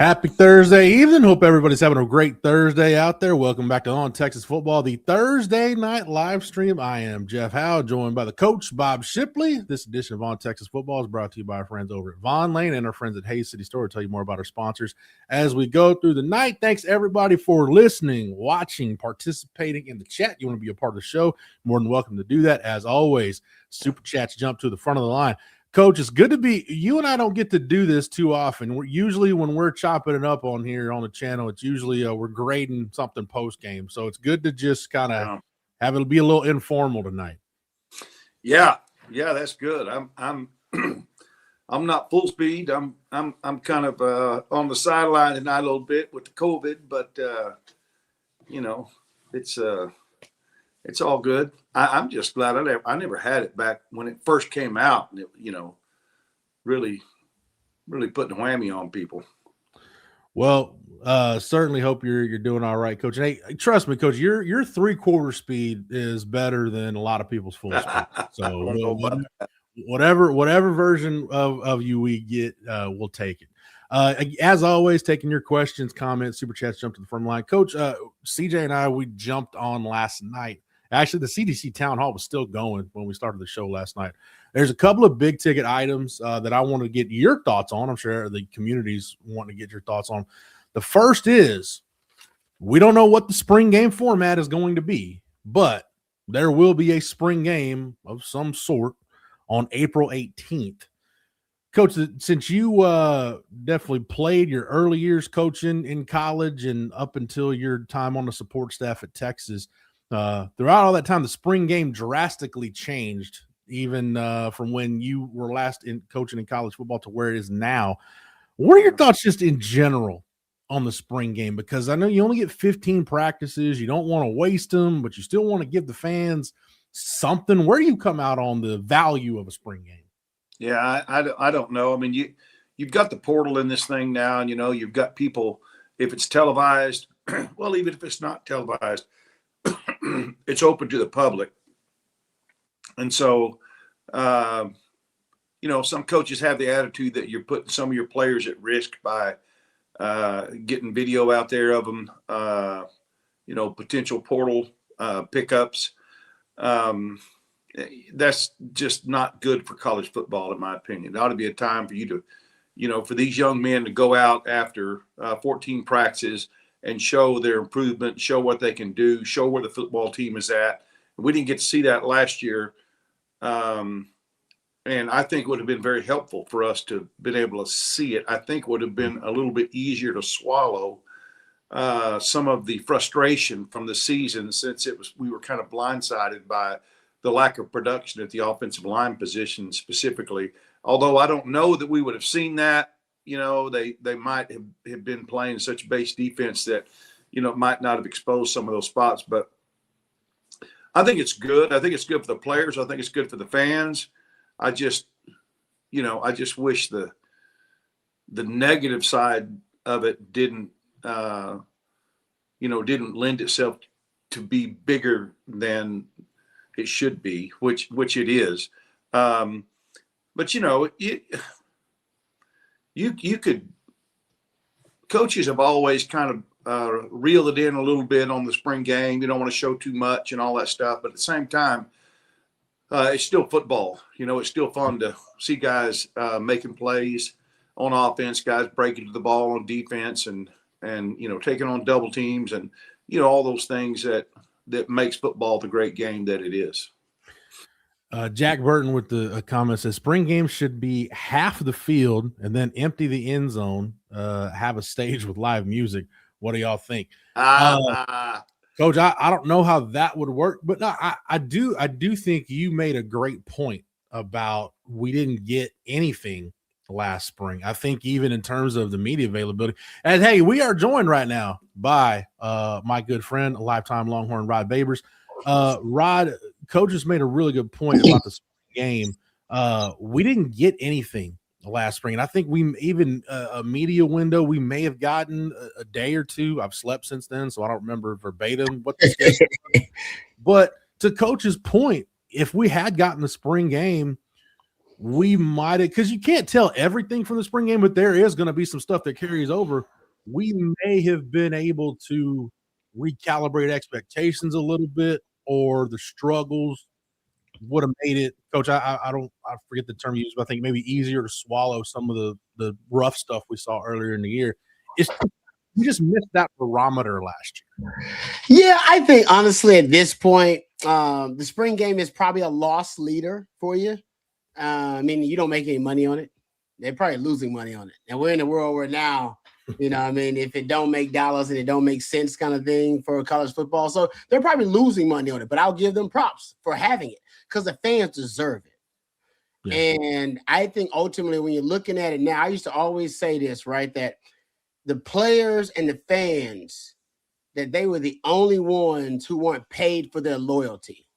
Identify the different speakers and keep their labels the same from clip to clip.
Speaker 1: Happy Thursday evening. Hope everybody's having a great Thursday out there. Welcome back to On Texas Football, the Thursday night live stream. I am Jeff Howe, joined by the coach, Bob Shipley. This edition of On Texas Football is brought to you by our friends over at Vaughn Lane and our friends at Hayes City Store. We'll tell you more about our sponsors as we go through the night. Thanks, everybody, for listening, watching, participating in the chat. You want to be a part of the show, more than welcome to do that. As always, Super Chats jump to the front of the line. Coach, it's good to be – you and I don't get to do this too often. We're usually when we're chopping it up on here on the channel, it's usually we're grading something post-game. So it's good to just kind of have it be a little informal tonight.
Speaker 2: Yeah, that's good. I'm I'm not full speed. I'm kind of on the sideline tonight a little bit with the COVID, but it's all good. I'm just glad I never had it back when it first came out, and it, really putting a whammy on people.
Speaker 1: Well, certainly hope you're doing all right, Coach. Hey, trust me, Coach, your 3/4 speed is better than a lot of people's full speed. So whatever version of you we get, we'll take it. As always, taking your questions, comments, super chats, jump to the front line. Coach, CJ and I, we jumped on last night. Actually, the CDC town hall was still going when we started the show last night. There's a couple of big ticket items that I want to get your thoughts on. I'm sure the community's wanting to get your thoughts on. The first is we don't know what the spring game format is going to be, but there will be a spring game of some sort on April 18th. Coach, since you definitely played your early years coaching in college and up until your time on the support staff at Texas, throughout all that time, the spring game drastically changed, even from when you were last in coaching in college football to where it is now. What are your thoughts just in general on the spring game? Because I know you only get 15 practices. You don't want to waste them, but you still want to give the fans something. Where do you come out on the value of a spring game?
Speaker 2: Yeah, I don't know. I mean, you've got the portal in this thing now, and, you've got people, if it's televised, well, even if it's not televised, it's open to the public. And so, some coaches have the attitude that you're putting some of your players at risk by getting video out there of them, potential portal pickups. That's just not good for college football, in my opinion. It ought to be a time for you to, for these young men to go out after 14 practices and show their improvement, show what they can do, show where the football team is at. We didn't get to see that last year. And I think it would have been very helpful for us to have been able to see it. I think it would have been a little bit easier to swallow some of the frustration from the season, since we were kind of blindsided by the lack of production at the offensive line position specifically. Although I don't know that we would have seen that. They might have been playing such base defense that, might not have exposed some of those spots. But I think it's good. I think it's good for the players. I think it's good for the fans. I just wish the negative side of it didn't lend itself to be bigger than it should be, which it is. But you could, coaches have always kind of reeled it in a little bit on the spring game. You don't want to show too much and all that stuff. But at the same time, it's still football. It's still fun to see guys making plays on offense, guys breaking to the ball on defense and taking on double teams and, all those things that makes football the great game that it is.
Speaker 1: Jack Burton with the comment says spring games should be half the field and then empty the end zone, have a stage with live music. What do y'all think? Coach, I don't know how that would work, but no, I do think you made a great point about we didn't get anything last spring. I think even in terms of the media availability, and hey, we are joined right now by my good friend, a lifetime Longhorn, Rod Babers. Rod, Coach just made a really good point about the spring game. We didn't get anything last spring, and I think we even a media window we may have gotten a day or two. I've slept since then, so I don't remember verbatim what the schedule was. But to Coach's point, if we had gotten the spring game, we might have, because you can't tell everything from the spring game, but there is going to be some stuff that carries over. We may have been able to recalibrate expectations a little bit, or the struggles would have made it, Coach. I forget the term you used, but I think maybe easier to swallow some of the rough stuff we saw earlier in the year. We just missed that barometer last year.
Speaker 3: Yeah, I think honestly at this point, the spring game is probably a loss leader for you. I mean, you don't make any money on it. They're probably losing money on it. And we're in a world where now, you know, I mean, if it don't make dollars and it don't make sense kind of thing for college football. So they're probably losing money on it, but I'll give them props for having it because the fans deserve it. Yeah. And I think ultimately when you're looking at it now, I used to always say this, right, that the players and the fans, that they were the only ones who weren't paid for their loyalty.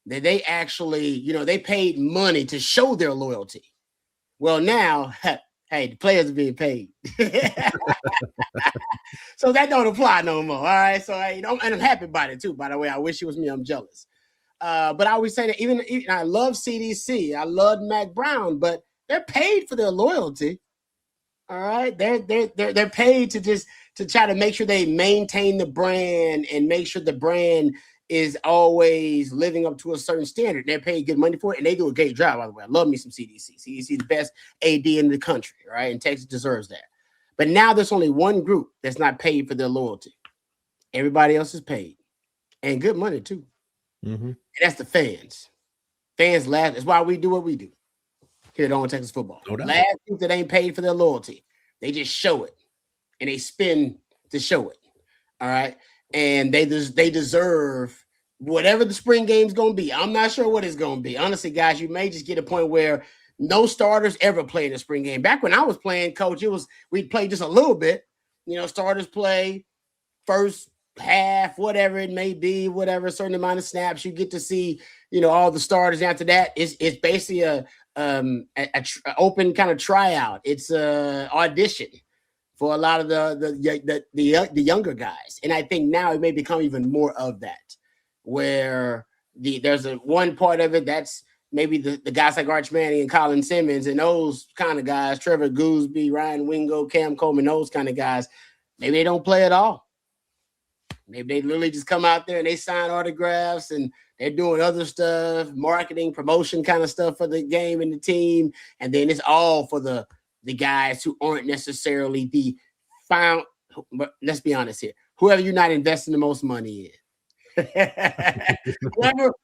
Speaker 3: That they actually, you know, they paid money to show their loyalty. Well, now, hey, the players are being paid. So that don't apply no more. All right. So and I'm happy about it too, by the way. I wish it was me. I'm jealous. But I always say that even I love CDC. I love Mac Brown, but they're paid for their loyalty. All right. They're paid to try to make sure they maintain the brand and make sure the brand is always living up to a certain standard. They're paid good money for it, and they do a great job, by the way. I love me some CDC. CDC is the best AD in the country, right? And Texas deserves that. But now there's only one group that's not paid for their loyalty. Everybody else is paid. And good money, too. Mm-hmm. And that's the fans. Fans laugh. That's why we do what we do here at On Texas Football. No doubt. Last group that ain't paid for their loyalty. They just show it. And they spin to show it. All right? And they deserve whatever the spring game's going to be. I'm not sure what it's going to be. Honestly, guys, you may just get a point where no starters ever play in the spring game. Back when I was playing, Coach, we'd play just a little bit. You know, starters play first half, whatever it may be, whatever certain amount of snaps. You get to see, you know, all the starters. After that, it's basically a open kind of tryout. It's a audition for a lot of the younger guys. And I think now it may become even more of that, where there's one part of it that's maybe the guys like Arch Manning and Colin Simmons and those kind of guys, Trevor Gooseby, Ryan Wingo, Cam Coleman, those kind of guys, maybe they don't play at all. Maybe they literally just come out there and they sign autographs and they're doing other stuff, marketing, promotion kind of stuff for the game and the team. And then it's all for the guys who aren't necessarily the found. But let's be honest here. Whoever you're not investing the most money in.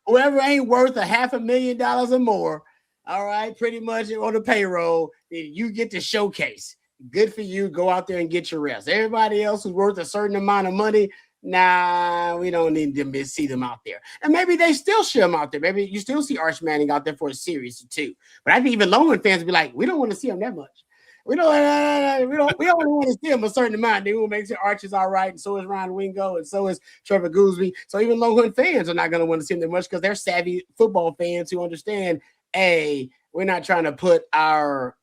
Speaker 3: whoever ain't worth $500,000 or more, all right, pretty much on the payroll, you get to showcase. Good for you. Go out there and get your rest. Everybody else who's worth a certain amount of money, nah, we don't need to see them out there. And maybe they still show them out there. Maybe you still see Arch Manning out there for a series or two. But I think even Longhorn fans be like, we don't want to see him that much. We don't want to see him a certain amount. They will make sure Arch is all right, and so is Ryan Wingo, and so is Trevor Gooseby. So even Longhorn fans are not going to want to see him that much because they're savvy football fans who understand, we're not trying to put our,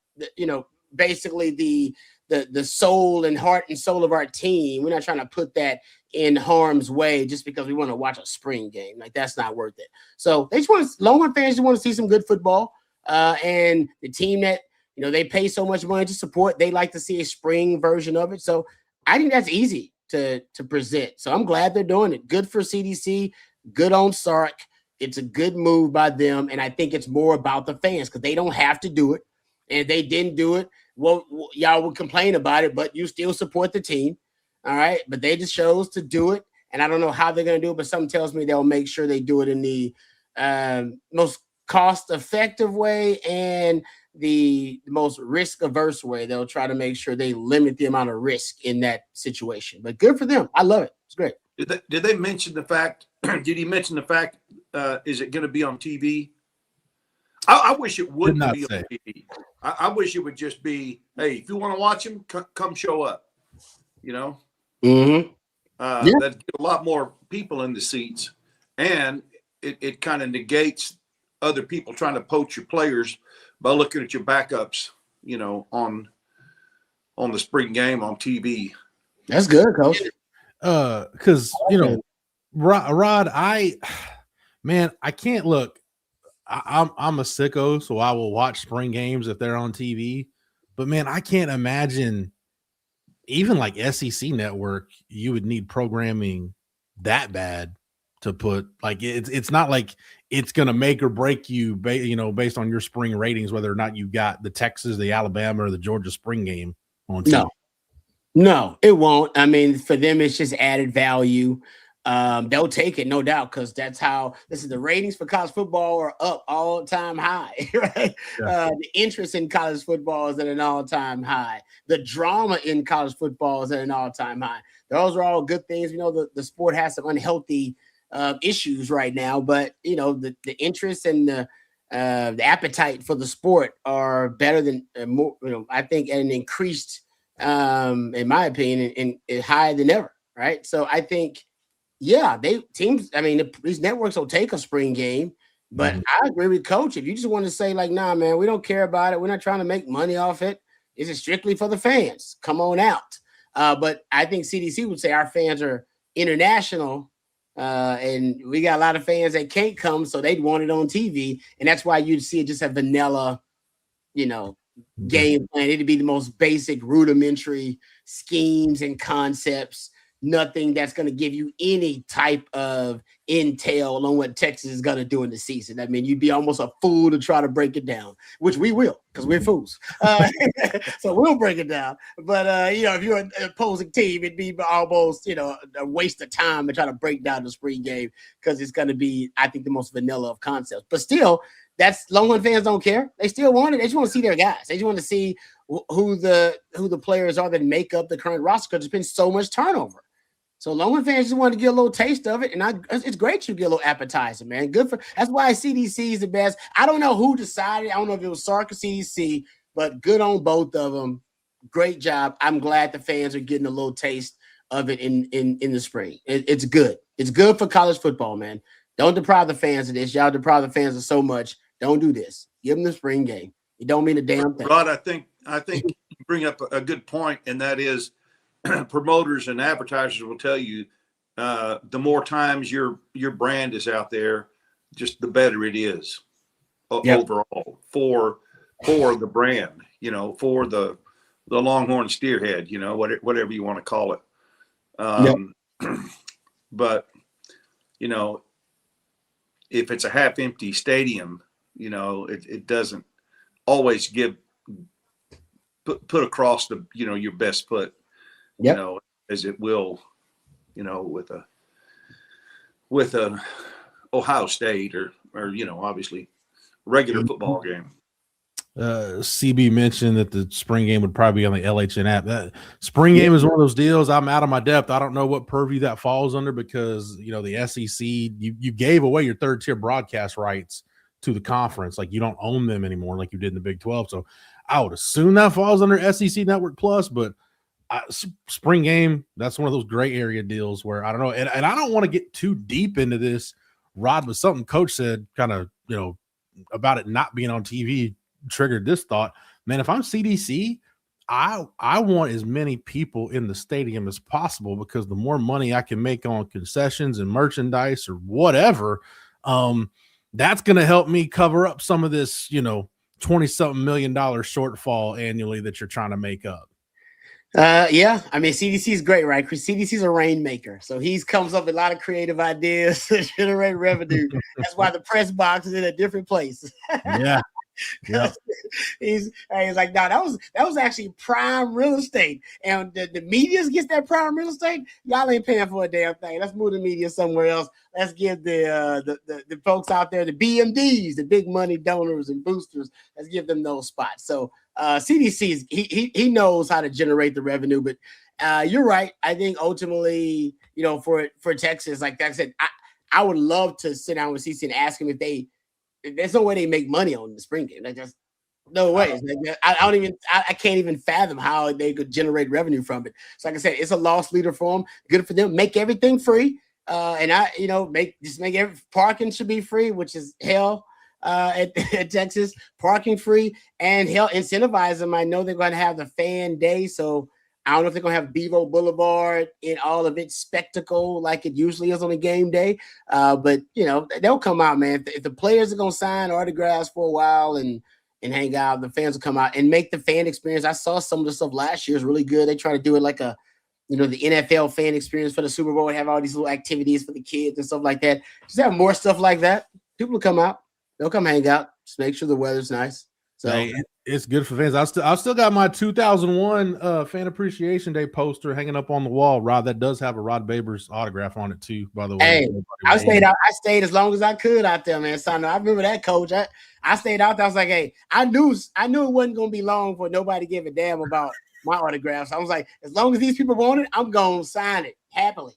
Speaker 3: basically the soul and heart and soul of our team. We're not trying to put that in harm's way just because we want to watch a spring game. Like, that's not worth it. So Longhorn fans just want to see some good football, and the team that, they pay so much money to support, they like to see a spring version of it. So I think that's easy to present. So I'm glad they're doing it. Good for CDC, good on Sark. It's a good move by them. And I think it's more about the fans because they don't have to do it. And if they didn't do it, well, y'all would complain about it, but you still support the team. All right. But they just chose to do it. And I don't know how they're going to do it, but something tells me they'll make sure they do it in the most cost-effective way and the most risk-averse way. They'll try to make sure they limit the amount of risk in that situation. But good for them. I love it. It's great.
Speaker 2: Did they mention the fact? Did he mention the fact? Is it going to be on TV? I wish it wouldn't be on TV. I wish it would just be, hey, if you want to watch him, come show up.
Speaker 3: Mm-hmm.
Speaker 2: That'd get a lot more people in the seats, and it kind of negates other people trying to poach your players by looking at your backups, on the spring game on TV.
Speaker 3: That's good, Coach.
Speaker 1: Because Rod, I can't look. I'm a sicko, so I will watch spring games if they're on TV. But man, I can't imagine even like SEC network, you would need programming that bad to put like it's not like it's gonna make or break you, based on your spring ratings, whether or not you got the Texas, the Alabama, or the Georgia spring game on TV.
Speaker 3: No, it won't. I mean, for them, it's just added value. They'll take it, no doubt, because that's how the ratings for college football are up all-time high, right?
Speaker 1: Yeah.
Speaker 3: The interest in college football is at an all-time high. The drama in college football is at an all-time high. Those are all good things. We know the sport has some unhealthy issues right now, but the interest and the appetite for the sport are better than more. I think at an increased, in my opinion, and higher than ever. Right. So I think, yeah, these networks will take a spring game, but I agree with Coach. If you just want to say like, nah, man, we don't care about it. We're not trying to make money off it. This is strictly for the fans. Come on out. But I think CDC would say our fans are international. And we got a lot of fans that can't come, so they'd want it on TV. And that's why you'd see it just a vanilla, game plan. It'd be the most basic, rudimentary schemes and concepts. Nothing that's going to give you any type of intel on what Texas is going to do in the season. I mean, you'd be almost a fool to try to break it down, which we will, because we're fools. So we'll break it down. But, if you're an opposing team, it'd be almost, a waste of time to try to break down the spring game, because it's going to be, I think, the most vanilla of concepts. But still, Longhorn fans don't care. They still want it. They just want to see their guys. They just want to see who the players are that make up the current roster, because there's been so much turnover. So Longhorn fans just want to get a little taste of it, and it's great you get a little appetizer, man. That's why CDC is the best. I don't know who decided. I don't know if it was Sark or CDC, but good on both of them. Great job. I'm glad the fans are getting a little taste of it in the spring. It's good. It's good for college football, man. Don't deprive the fans of this. Y'all deprive the fans of so much. Don't do this. Give them the spring game. It don't mean a damn thing.
Speaker 2: Rod, I think you bring up a good point, and that is, promoters and advertisers will tell you the more times your brand is out there, just the better it is overall for the brand, for the Longhorn steerhead, whatever you want to call it. But if it's a half empty stadium, it doesn't always put across the your best foot. As it will, with a Ohio State or obviously regular football game.
Speaker 1: CB mentioned that the spring game would probably be on the LHN app. That spring game is one of those deals. I'm out of my depth. I don't know what purview that falls under, because the SEC, you gave away your third tier broadcast rights to the conference. Like, you don't own them anymore like you did in the Big 12. So I would assume that falls under SEC Network Plus, but spring game, that's one of those gray area deals where I don't know. And I don't want to get too deep into this, Rod, but something Coach said kind of, about it not being on TV triggered this thought. Man, if I'm CDC, I want as many people in the stadium as possible, because the more money I can make on concessions and merchandise or whatever, that's going to help me cover up some of this, $20-something million shortfall annually that you're trying to make up.
Speaker 3: Yeah, I mean, CDC is great, right? Because CDC is a rainmaker, so he comes up with a lot of creative ideas to generate revenue. That's why the press box is in a different place.
Speaker 1: Yeah.
Speaker 3: He's like, no, that was actually prime real estate, and the media gets that prime real estate. Y'all ain't paying for a damn thing. Let's move the media somewhere else. Let's give the folks out there, the BMDs, the big money donors and boosters, let's give them those spots. So CDC he knows how to generate the revenue, but you're right. I think ultimately, for Texas, like I said, I would love to sit down with CC and ask him if there's no way they make money on the spring game. Just no way. I can't even fathom how they could generate revenue from it. So like I said, it's a loss leader for them. Good for them. Make everything free. Make parking should be free, which is hell at Texas. Parking free, and hell, incentivize them. I know they're going to have the fan day, so I don't know if they're gonna have Bevo Boulevard in all of its spectacle like it usually is on a game day. But they'll come out, man. If the players are gonna sign autographs for a while and hang out, the fans will come out and make the fan experience. I saw some of the stuff last year is really good. They try to do it like the NFL fan experience for the Super Bowl and have all these little activities for the kids and stuff like that. Just have more stuff like that. People will come out. They'll come hang out. Just make sure the weather's nice. So
Speaker 1: hey, it's good for fans. I still got my 2001 Fan Appreciation Day poster hanging up on the wall. Rod, that does have a Rod Babers autograph on it too, by the way.
Speaker 3: Hey, I stayed as long as I could out there, man. Son, I remember that, coach. I stayed out there. I was like, hey, I knew it wasn't gonna be long for nobody to give a damn about my autographs. I was like, as long as these people want it, I'm gonna sign it happily.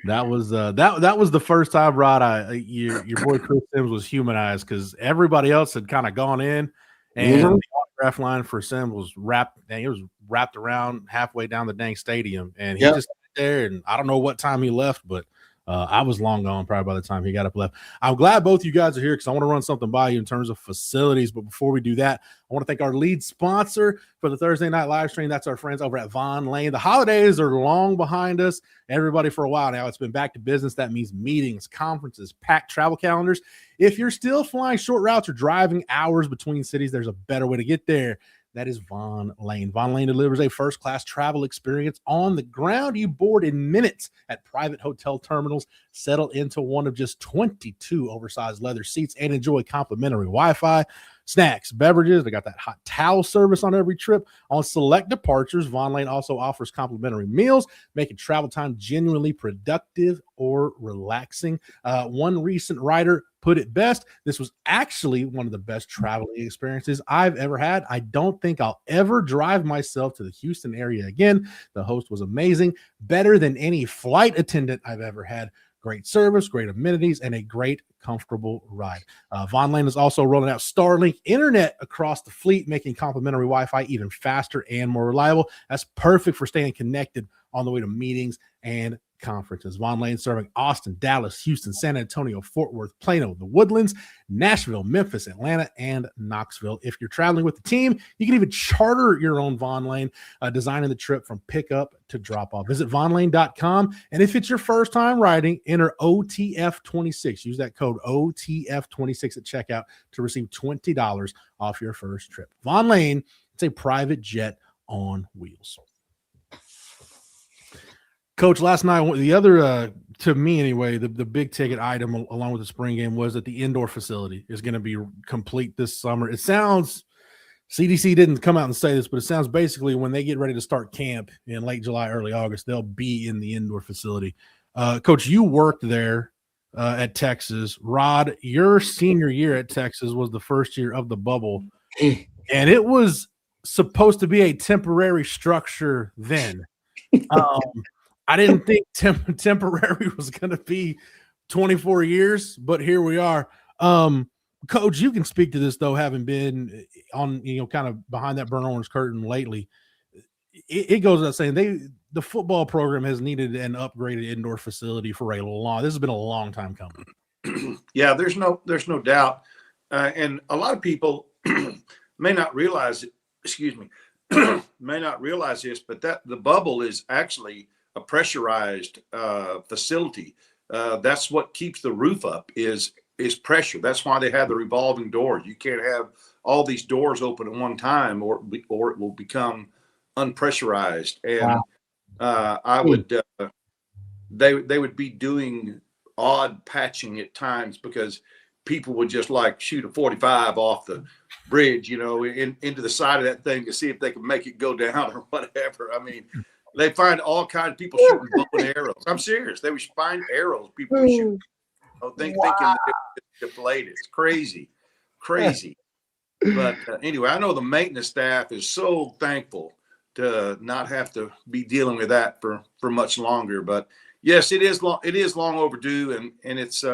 Speaker 1: That was the first time, Rod, your boy Chris Sims was humanized because everybody else had kind of gone in, and the autograph line for Sims was wrapped around halfway down the dang stadium, and he just sat there. And I don't know what time he left, but I was long gone probably by the time he got up left. I'm glad both you guys are here because I want to run something by you in terms of facilities. But before we do that, I want to thank our lead sponsor for the Thursday night live stream. That's our friends over at Von Lane. The holidays are long behind us. Everybody for a while now. It's been back to business. That means meetings, conferences, packed travel calendars. If you're still flying short routes or driving hours between cities, there's a better way to get there. That is Von Lane. Von Lane delivers a first-class travel experience on the ground. You board in minutes at private hotel terminals, settle into one of just 22 oversized leather seats, and enjoy complimentary Wi-Fi, snacks, beverages. They got that hot towel service on every trip. On select departures, Von Lane also offers complimentary meals, making travel time genuinely productive or relaxing. One recent writer put it best. This was actually one of the best traveling experiences I've ever had. I don't think I'll ever drive myself to the Houston area again. The host was amazing, better than any flight attendant I've ever had. Great service, great amenities, and a great, comfortable ride. Von Lane is also rolling out Starlink internet across the fleet, making complimentary Wi-Fi even faster and more reliable. That's perfect for staying connected on the way to meetings and conferences. Von Lane serving Austin, Dallas, Houston, San Antonio, Fort Worth, Plano, the Woodlands, Nashville, Memphis, Atlanta, and Knoxville. If you're traveling with the team, you can even charter your own Von Lane, designing the trip from pickup to drop off. Visit vonlane.com. And if it's your first time riding, enter OTF26. Use that code OTF26 at checkout to receive $20 off your first trip. Von Lane, it's a private jet on wheels. Coach, last night, the other, to me anyway, the big ticket item along with the spring game was that the indoor facility is going to be complete this summer. It sounds, CDC didn't come out and say this, but it sounds basically when they get ready to start camp in late July, early August, they'll be in the indoor facility. Coach, you worked there at Texas. Rod, your senior year at Texas was the first year of the bubble, and it was supposed to be a temporary structure then. I didn't think temporary was going to be 24 years, but here we are. Coach, you can speak to this, though, having been on, kind of behind that burnt orange curtain lately. It goes without saying the football program has needed an upgraded indoor facility for a long. This has been a long time coming.
Speaker 2: Yeah, there's no doubt, and a lot of people may not realize it. Excuse me, may not realize this, but that the bubble is actually a pressurized facility. That's what keeps the roof up is pressure. That's why they have the revolving doors. You can't have all these doors open at one time, or it will become unpressurized. And I would they would be doing odd patching at times because people would just like shoot a 45 off the bridge, into the side of that thing to see if they can make it go down or whatever. I mean, they find all kinds of people shooting bow and arrows. I'm serious. They would find arrows. People would shoot, thinking that it's deflated. It's crazy. But anyway, I know the maintenance staff is so thankful to not have to be dealing with that for much longer. But yes, it is long overdue, and it's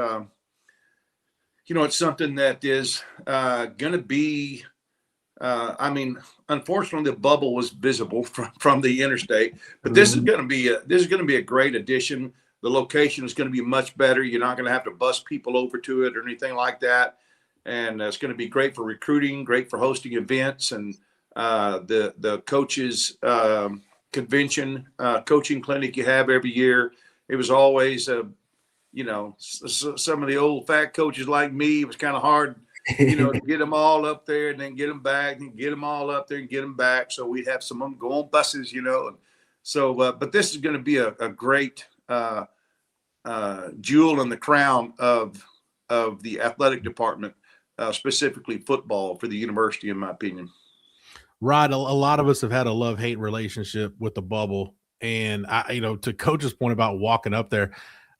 Speaker 2: it's something that is going to be. Unfortunately, the bubble was visible from the interstate, but this is going to be a great addition. The location is going to be much better. You're not going to have to bus people over to it or anything like that, and it's going to be great for recruiting, great for hosting events, and the coaches convention, coaching clinic you have every year. It was always some of the old fat coaches like me, it was kind of hard, to get them all up there and then get them back and get them all up there and get them back. So we'd have some of them go on buses, and so, but this is going to be a great jewel in the crown of the athletic department, specifically football for the university, in my opinion.
Speaker 1: Rod, a lot of us have had a love-hate relationship with the bubble. And to Coach's point about walking up there,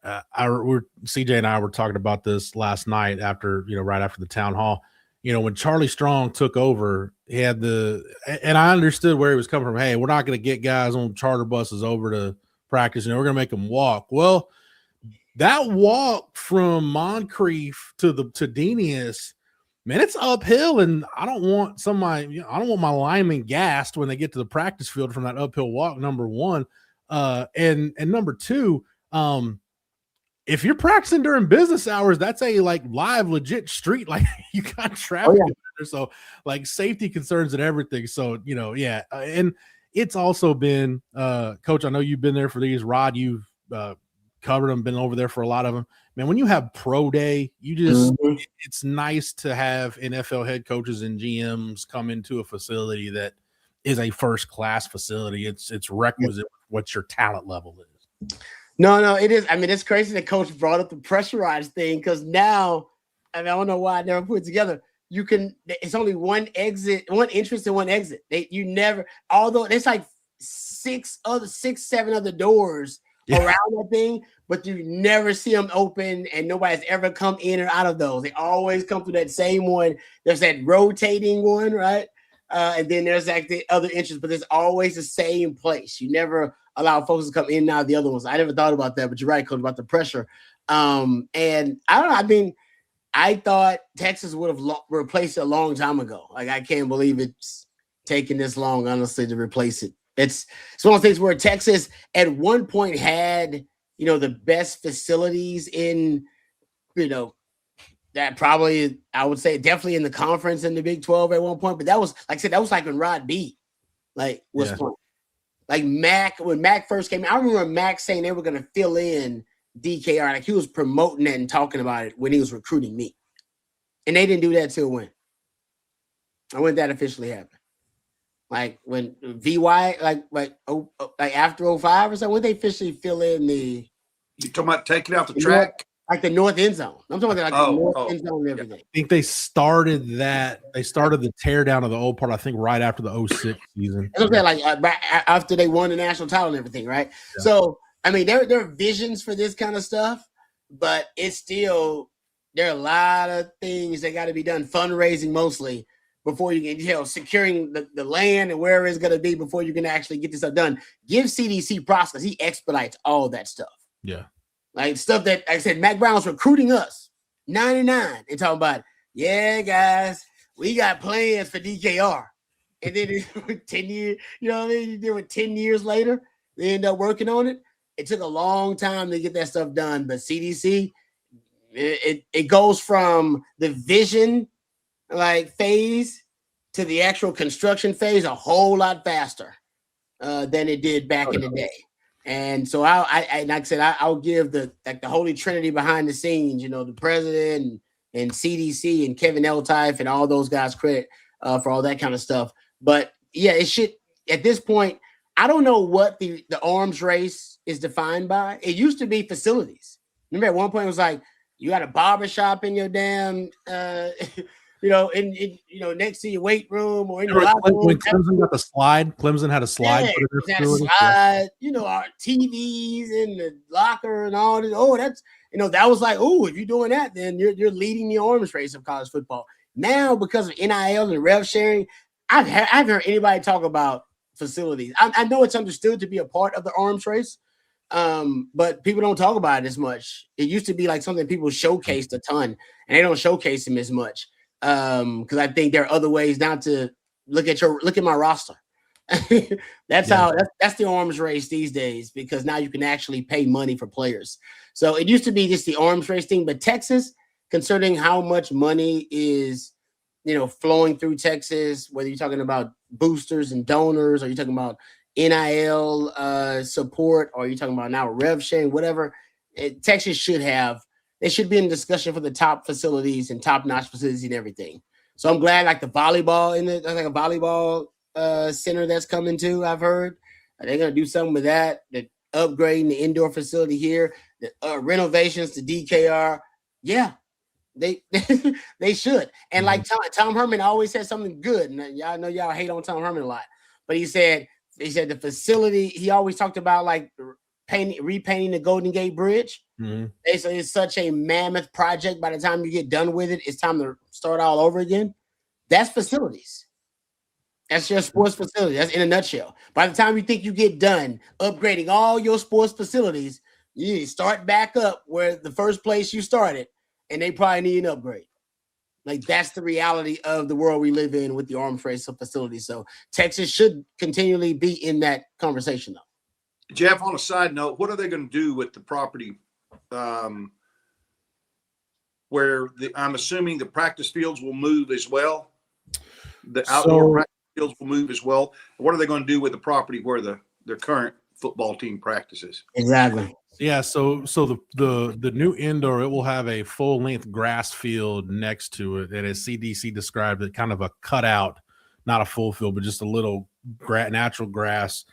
Speaker 1: CJ and I were talking about this last night right after the town hall. When Charlie Strong took over, he had and I understood where he was coming from. Hey, we're not going to get guys on charter buses over to practice, we're going to make them walk. Well, that walk from Moncrief to Denius, man, it's uphill, and I don't want my linemen gassed when they get to the practice field from that uphill walk. Number one, and number two, if you're practicing during business hours, that's a live legit street. Like you got traffic, so safety concerns and everything. So and it's also been, Coach, I know you've been there for these. Rod, you've covered them, been over there for a lot of them. Man, when you have pro day, it's nice to have NFL head coaches and GMs come into a facility that is a first class facility. It's requisite what your talent level is.
Speaker 3: No, it is. I mean, it's crazy that Coach brought up the pressurized thing, because now, I don't know why I never put it together. It's only one exit, one entrance and one exit. Although there's like six, seven other doors around that thing, but you never see them open, and nobody's ever come in or out of those. They always come through that same one. There's that rotating one, right? And then there's the other entrance, but there's always the same place. You never allow folks to come in and out of the other ones. I never thought about that, but you're right, Coach, about the pressure. And I don't know. I mean, I thought Texas would have replaced it a long time ago. I can't believe it's taking this long, honestly, to replace it. It's one of those things where Texas at one point had, the best facilities in, that probably, I would say definitely in the conference in the Big 12 at one point. But that was, like I said, that was when Rod B was playing. When Mac first came in, I remember Mac saying they were going to fill in DKR. He was promoting it and talking about it when he was recruiting me. And they didn't do that till when? When that officially happened. When VY, after 05 or something, when they officially fill in the...
Speaker 2: You talking about taking out the track?
Speaker 3: The north end zone. I'm talking about the north end zone and everything.
Speaker 1: I think they started that. They started the tear down of the old part, I think, right after the 06 season.
Speaker 3: After they won the national title and everything, right? Yeah. So, I mean, there are visions for this kind of stuff, but it's still, there are a lot of things that got to be done, fundraising mostly, before you can, securing the land and where it's going to be before you can actually get this stuff done. Give CDC props, because he expedites all that stuff.
Speaker 1: Yeah.
Speaker 3: Stuff that, like I said, Mac Brown's recruiting us, 99, and talking about, yeah, guys, we got plans for DKR. And then 10 years, they were 10 years later, they end up working on it. It took a long time to get that stuff done, but CDC, it goes from the vision phase to the actual construction phase a whole lot faster than it did back in the day. And so like I said, I'll give the holy trinity behind the scenes, the president and CDC and Kevin Eltife and all those guys credit for all that kind of stuff. But yeah, it should, at this point, I don't know what the arms race is defined by. It used to be facilities. Remember at one point it was you got a barbershop in your damn next to your weight room or in your locker room.
Speaker 1: When Clemson got the slide, Clemson had a slide.
Speaker 3: Our TVs in the locker and all this. Oh, that's, that was if you're doing that, then you're leading the arms race of college football. Now, because of NIL and rev sharing, I haven't heard anybody talk about facilities. I know it's understood to be a part of the arms race, but people don't talk about it as much. It used to be something people showcased a ton, and they don't showcase them as much. Because I think there are other ways now to look at my roster. That's the arms race these days, because now you can actually pay money for players. So it used to be just the arms race thing, but Texas, concerning how much money is flowing through Texas, whether you're talking about boosters and donors, or you're talking about NIL support, or you're talking about now rev sharing, whatever, Texas should have. They should be in discussion for the top facilities and top-notch facilities and everything. So I'm glad, like the volleyball there's like a volleyball center that's coming too. I've heard they're gonna do something with that. The upgrading the indoor facility here, the renovations to DKR. Yeah, they they should. And like Tom Herman always said something good. And y'all know y'all hate on Tom Herman a lot, but he said the facility. He always talked about like repainting the Golden Gate Bridge. Basically, it's such a mammoth project. By the time you get done with it, it's time to start all over again. That's facilities. That's your sports facility. That's in a nutshell. By the time you think you get done upgrading all your sports facilities, you start back up where the first place you started, and they probably need an upgrade. Like, that's the reality of the world we live in with the arms race of facilities. So Texas should continually be in that conversation, though.
Speaker 2: Jeff, on a side note, what are they going to do with the property where I'm assuming the practice fields will move as well? The outdoor practice fields will move as well. What are they going to do with the property where their current football team practices?
Speaker 3: Exactly.
Speaker 1: Yeah, so the new indoor, it will have a full length grass field next to it, and as CDC described it, kind of a cutout, not a full field, but just a little natural grass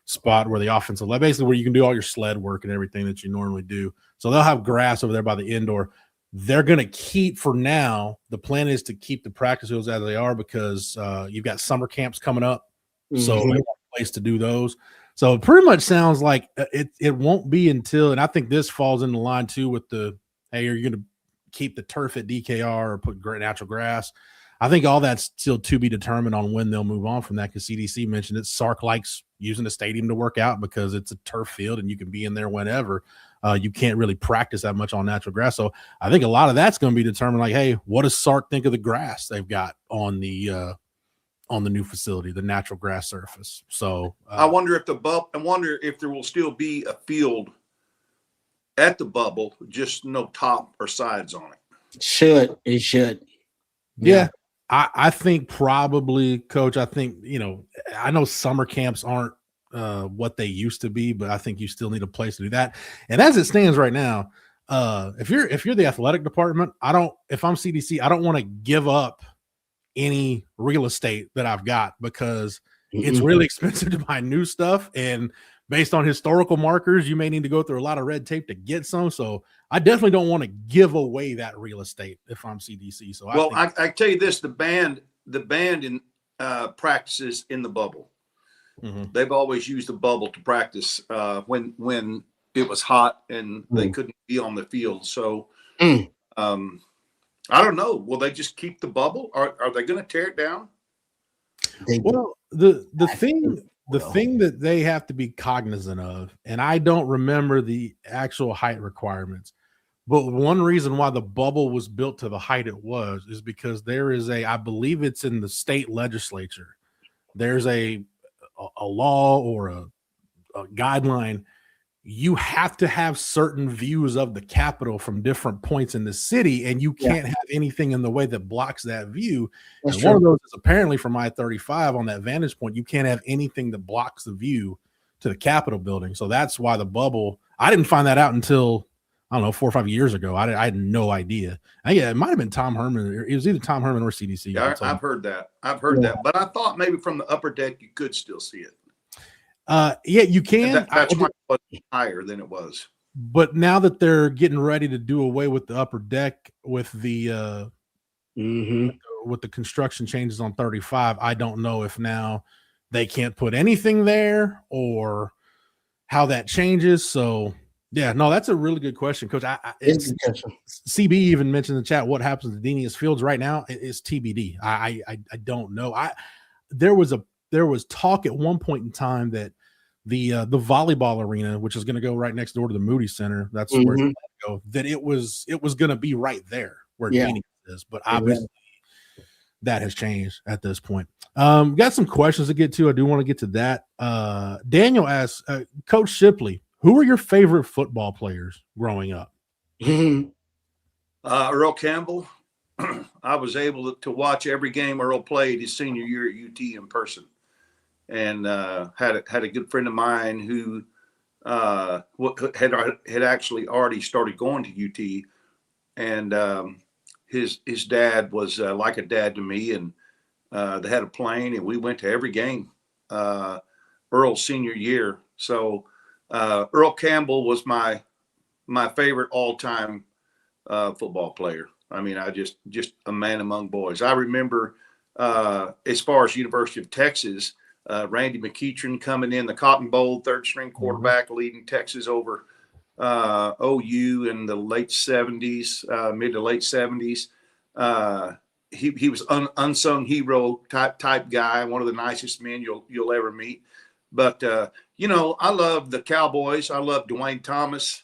Speaker 1: spot where the offensive line, basically where you can do all your sled work and everything that you normally do. So they'll have grass over there by the indoor. They're going to keep, for now, the plan is to keep the practice fields as they are because you've got summer camps coming up, so they want a place to do those. So it pretty much sounds like it won't be until, and I think this falls in the line too with the, hey, are you going to keep the turf at DKR or put natural grass? I think all that's still to be determined on when they'll move on from that, because CDC mentioned it. Sark likes using the stadium to work out because it's a turf field and you can be in there whenever. You can't really practice that much on natural grass. So I think a lot of that's going to be determined, like, hey, what does Sark think of the grass they've got on the new facility, the natural grass surface? So
Speaker 2: I wonder if there will still be a field at the bubble, just no top or sides on it.
Speaker 3: It should.
Speaker 1: Yeah. I think probably, Coach, I think, I know summer camps aren't what they used to be, but I think you still need a place to do that. And as it stands right now, if you're the athletic department, if I'm CDC, I don't want to give up any real estate that I've got because it's really expensive to buy new stuff. And based on historical markers, you may need to go through a lot of red tape to get some. So I definitely don't want to give away that real estate if I'm CDC. So
Speaker 2: I tell you this, the band in practices in the bubble. They've always used the bubble to practice when it was hot and they couldn't be on the field. So I don't know. Will they just keep the bubble? Are they going to tear it down?
Speaker 1: Well, the thing that they have to be cognizant of, and I don't remember the actual height requirements, but one reason why the bubble was built to the height it was is because there is I believe it's in the state legislature. There's a law or a guideline. You have to have certain views of the Capitol from different points in the city, and you can't have anything in the way that blocks that view. And one of those is apparently from I-35 on that vantage point. You can't have anything that blocks the view to the Capitol building. So that's why the bubble, I didn't find that out until, I don't know, 4 or 5 years ago. I had no idea. It might have been Tom Herman. It was either Tom Herman or CDC.
Speaker 2: Yeah, I've heard that. But I thought maybe from the upper deck you could still see it.
Speaker 1: You can.
Speaker 2: That's why it was higher than it was.
Speaker 1: But now that they're getting ready to do away with the upper deck with the with the construction changes on 35, I don't know if now they can't put anything there or how that changes. So yeah, no, that's a really good question, Coach. CB even mentioned in the chat what happens to Denius Fields right now is TBD. I don't know. There was talk at one point in time that the volleyball arena, which is going to go right next door to the Moody Center, that's where it's going to go, that it was going to be right there where Denius is, but obviously that has changed at this point. Got some questions to get to. I do want to get to that. Daniel asks, Coach Shipley, who are your favorite football players growing up?
Speaker 2: Earl Campbell, I was able to watch every game Earl played his senior year at UT in person, and had a good friend of mine who had actually already started going to UT, and his dad was like a dad to me, and they had a plane, and we went to every game Earl's senior year. So Earl Campbell was my favorite all-time football player. I mean, I just a man among boys. I remember as far as University of Texas, Randy McEachern coming in the Cotton Bowl, third string quarterback, leading Texas over OU in the late 70s, mid to late 70s. He was unsung hero type guy, one of the nicest men you'll ever meet. But I loved the Cowboys. I loved Dwayne Thomas.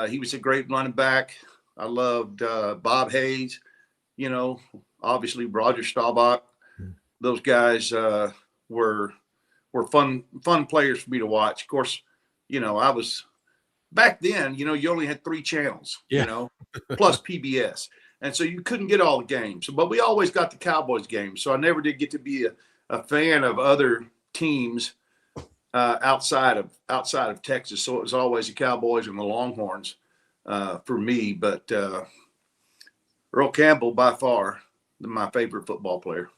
Speaker 2: He was a great running back. I loved Bob Hayes. Obviously Roger Staubach. Those guys were fun players for me to watch. Of course, I was back then. You only had 3 channels. Plus PBS. And so you couldn't get all the games, but we always got the Cowboys games. So I never did get to be a fan of other teams outside of Texas. So it was always the Cowboys and the Longhorns for me. But Earl Campbell, by far, my favorite football player.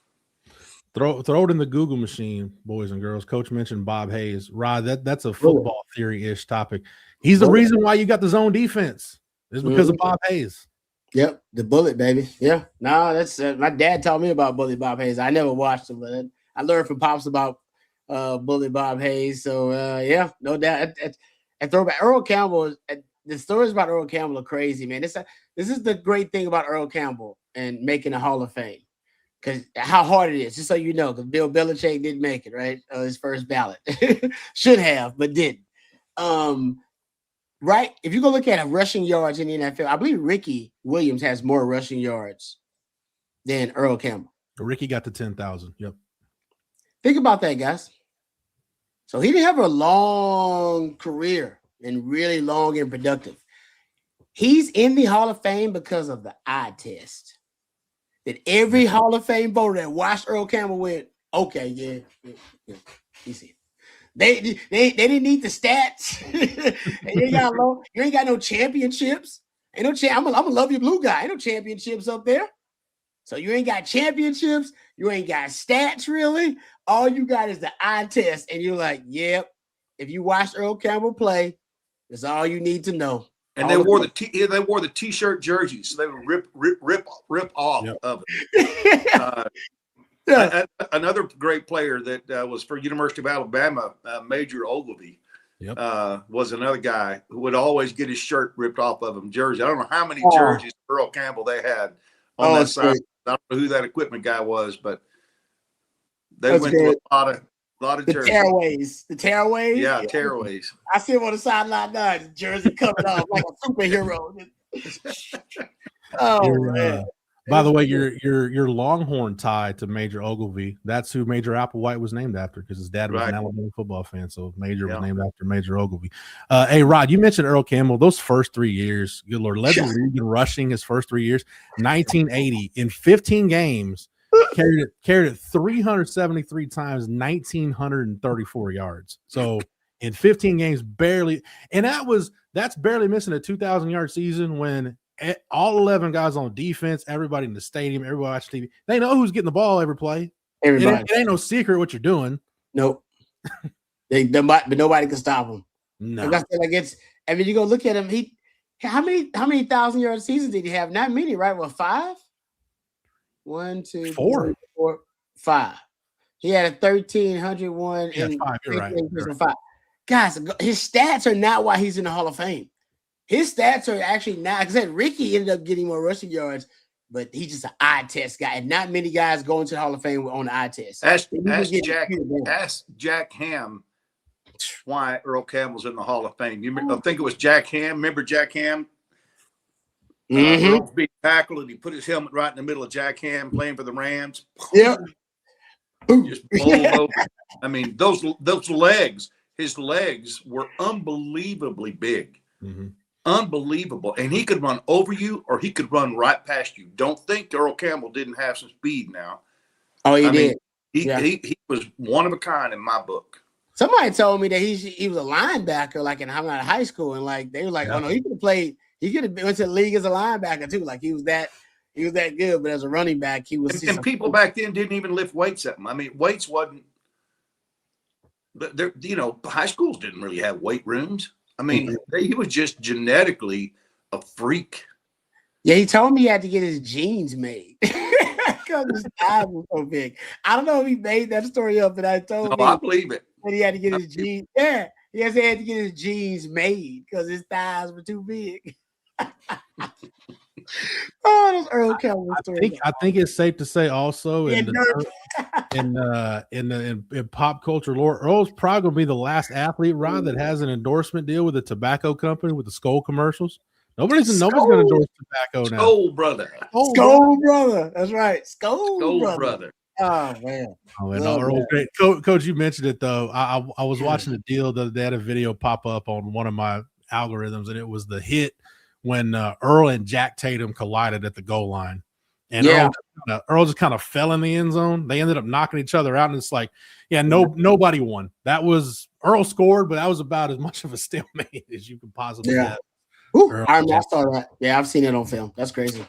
Speaker 1: Throw it in the Google machine, boys and girls. Coach mentioned Bob Hayes. Rod, that's a football theory-ish topic. He's the reason why you got the zone defense. It's because of Bob Hayes.
Speaker 3: Yep, the bullet, baby. Yeah, no, that's my dad taught me about Bullet Bob Hayes. I never watched him, but I learned from Pops about Bullet Bob Hayes. So yeah, no doubt. And throwback Earl Campbell. The stories about Earl Campbell are crazy, man. This is the great thing about Earl Campbell and making a Hall of Fame, because how hard it is. Just so you know, because Bill Belichick didn't make it, right? His first ballot should have, but didn't. Right? If you go look at rushing yards in the NFL, I believe Ricky Williams has more rushing yards than Earl Campbell.
Speaker 1: Ricky got to 10,000. Yep.
Speaker 3: Think about that, guys. So he didn't have a long career and really long and productive. He's in the Hall of Fame because of the eye test. That every Hall of Fame voter that watched Earl Campbell went, okay, yeah, he's in. They didn't need the stats. You ain't got no championships. Ain't no I'm a love you blue guy. Ain't no championships up there. So you ain't got championships. You ain't got stats really. All you got is the eye test, and you're like, yep. If you watched Earl Campbell play, that's all you need to know.
Speaker 2: And they wore the t-shirt jerseys, so they would rip off of it. Another great player that was for University of Alabama, Major Ogilvie, was another guy who would always get his shirt ripped off of him. Jersey. I don't know how many jerseys Earl Campbell they had on that side. I don't know who that equipment guy was, but they went to a lot of jerseys.
Speaker 3: The tearaways.
Speaker 2: Yeah, tearaways.
Speaker 3: I see him on the sideline now, the jersey coming off like a superhero. Man.
Speaker 1: By the way, your Longhorn tie to Major Ogilvie, that's who Major Applewhite was named after, because his dad was an Alabama football fan. So Major was named after Major Ogilvie. Hey, Rod, you mentioned Earl Campbell. Those first 3 years, good Lord, led the league in rushing his first 3 years. 1980 in 15 games, carried it 373 times, 1,934 yards. So in 15 games, barely, and that's barely missing a 2,000-yard season when all 11 guys on defense, everybody in the stadium, everybody watching TV, they know who's getting the ball every play. Everybody. It ain't no secret what you're doing.
Speaker 3: Nope. But nobody can stop him.
Speaker 1: No.
Speaker 3: I mean, you go look at him. How many 1,000-yard seasons did he have? Not many, right? Well, 5. 1, 2,
Speaker 1: 4.
Speaker 3: 3, 4, 5. He had a 1,301 and
Speaker 1: 5. You're right.
Speaker 3: 5. Guys, his stats are not why he's in the Hall of Fame. His stats are actually not, because I said Ricky ended up getting more rushing yards, but he's just an eye test guy. And not many guys go into the Hall of Fame on the eye test.
Speaker 2: Ask Jack Ham why Earl Campbell's in the Hall of Fame. I think it was Jack Ham. Remember Jack Ham? Being tackled, and he put his helmet right in the middle of Jack Ham playing for the Rams.
Speaker 3: Yep.
Speaker 2: Just bowled over. I mean, those legs, his legs were unbelievably big.
Speaker 1: Mm-hmm.
Speaker 2: unbelievable. And he could run over you or he could run right past you. Don't think Earl Campbell didn't have some speed now.
Speaker 3: Oh, he did.
Speaker 2: He was one of a kind in my book.
Speaker 3: Somebody told me that he was a linebacker, like in high school, and like they were like, oh no, he could have played. He could have went to the league as a linebacker too. Like he was that good, but as a running back, he was.
Speaker 2: And people back then didn't even lift weights at him. I mean, weights wasn't. But high schools didn't really have weight rooms. I mean, he was just genetically a freak.
Speaker 3: Yeah, he told me he had to get his jeans made because his thighs were so big. I don't know if he made that story up, but I told me.
Speaker 2: I believe it.
Speaker 3: And he had to get his jeans. Yeah, he had to get his jeans made because his thighs were too big. Oh, those Earl Campbell stories.
Speaker 1: I think it's safe to say also in pop culture lore, Earl's probably gonna be the last athlete, Rod, that has an endorsement deal with a tobacco company with the Skull commercials. Nobody's gonna endorse tobacco now.
Speaker 2: Skull brother.
Speaker 3: Skull brother. That's right. Skull brother.
Speaker 2: Oh
Speaker 3: man.
Speaker 1: No, Earl's great. Coach, you mentioned it though. I was watching the deal the other day. I had a video pop up on one of my algorithms, and it was the hit when Earl and Jack Tatum collided at the goal line. And Earl just kind of fell in the end zone. They ended up knocking each other out, and it's like, nobody won. That was Earl scored, but that was about as much of a stalemate as you could possibly have.
Speaker 3: I saw that. Yeah, I've seen it on film. That's crazy.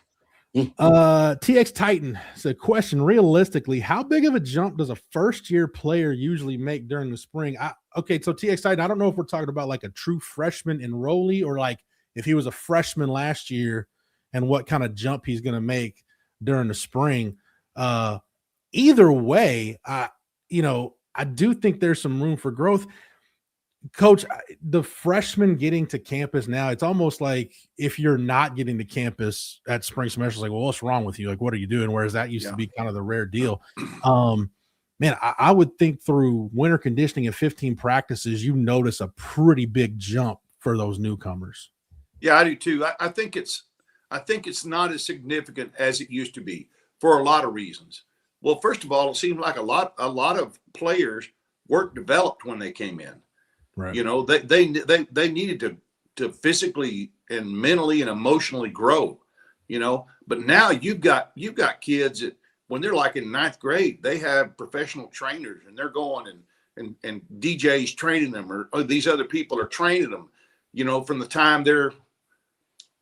Speaker 1: TX Titan said, question, realistically, how big of a jump does a first-year player usually make during the spring? So TX Titan, I don't know if we're talking about like a true freshman enrollee or like if he was a freshman last year and what kind of jump he's going to make during the spring. Either way, I do think there's some room for growth. Coach, the freshman getting to campus now, it's almost like if you're not getting to campus at spring semester, it's like, well, what's wrong with you? Like, what are you doing? Whereas that used to be kind of the rare deal. Man, I would think through winter conditioning and 15 practices, you notice a pretty big jump for those newcomers.
Speaker 2: Yeah, I do too. I think it's not as significant as it used to be for a lot of reasons. Well, first of all, it seemed like a lot of players weren't developed when they came in.
Speaker 1: Right.
Speaker 2: They needed to physically and mentally and emotionally grow. But now you've got kids that when they're like in 9th grade, they have professional trainers and they're going and DJs training them or these other people are training them. From the time they're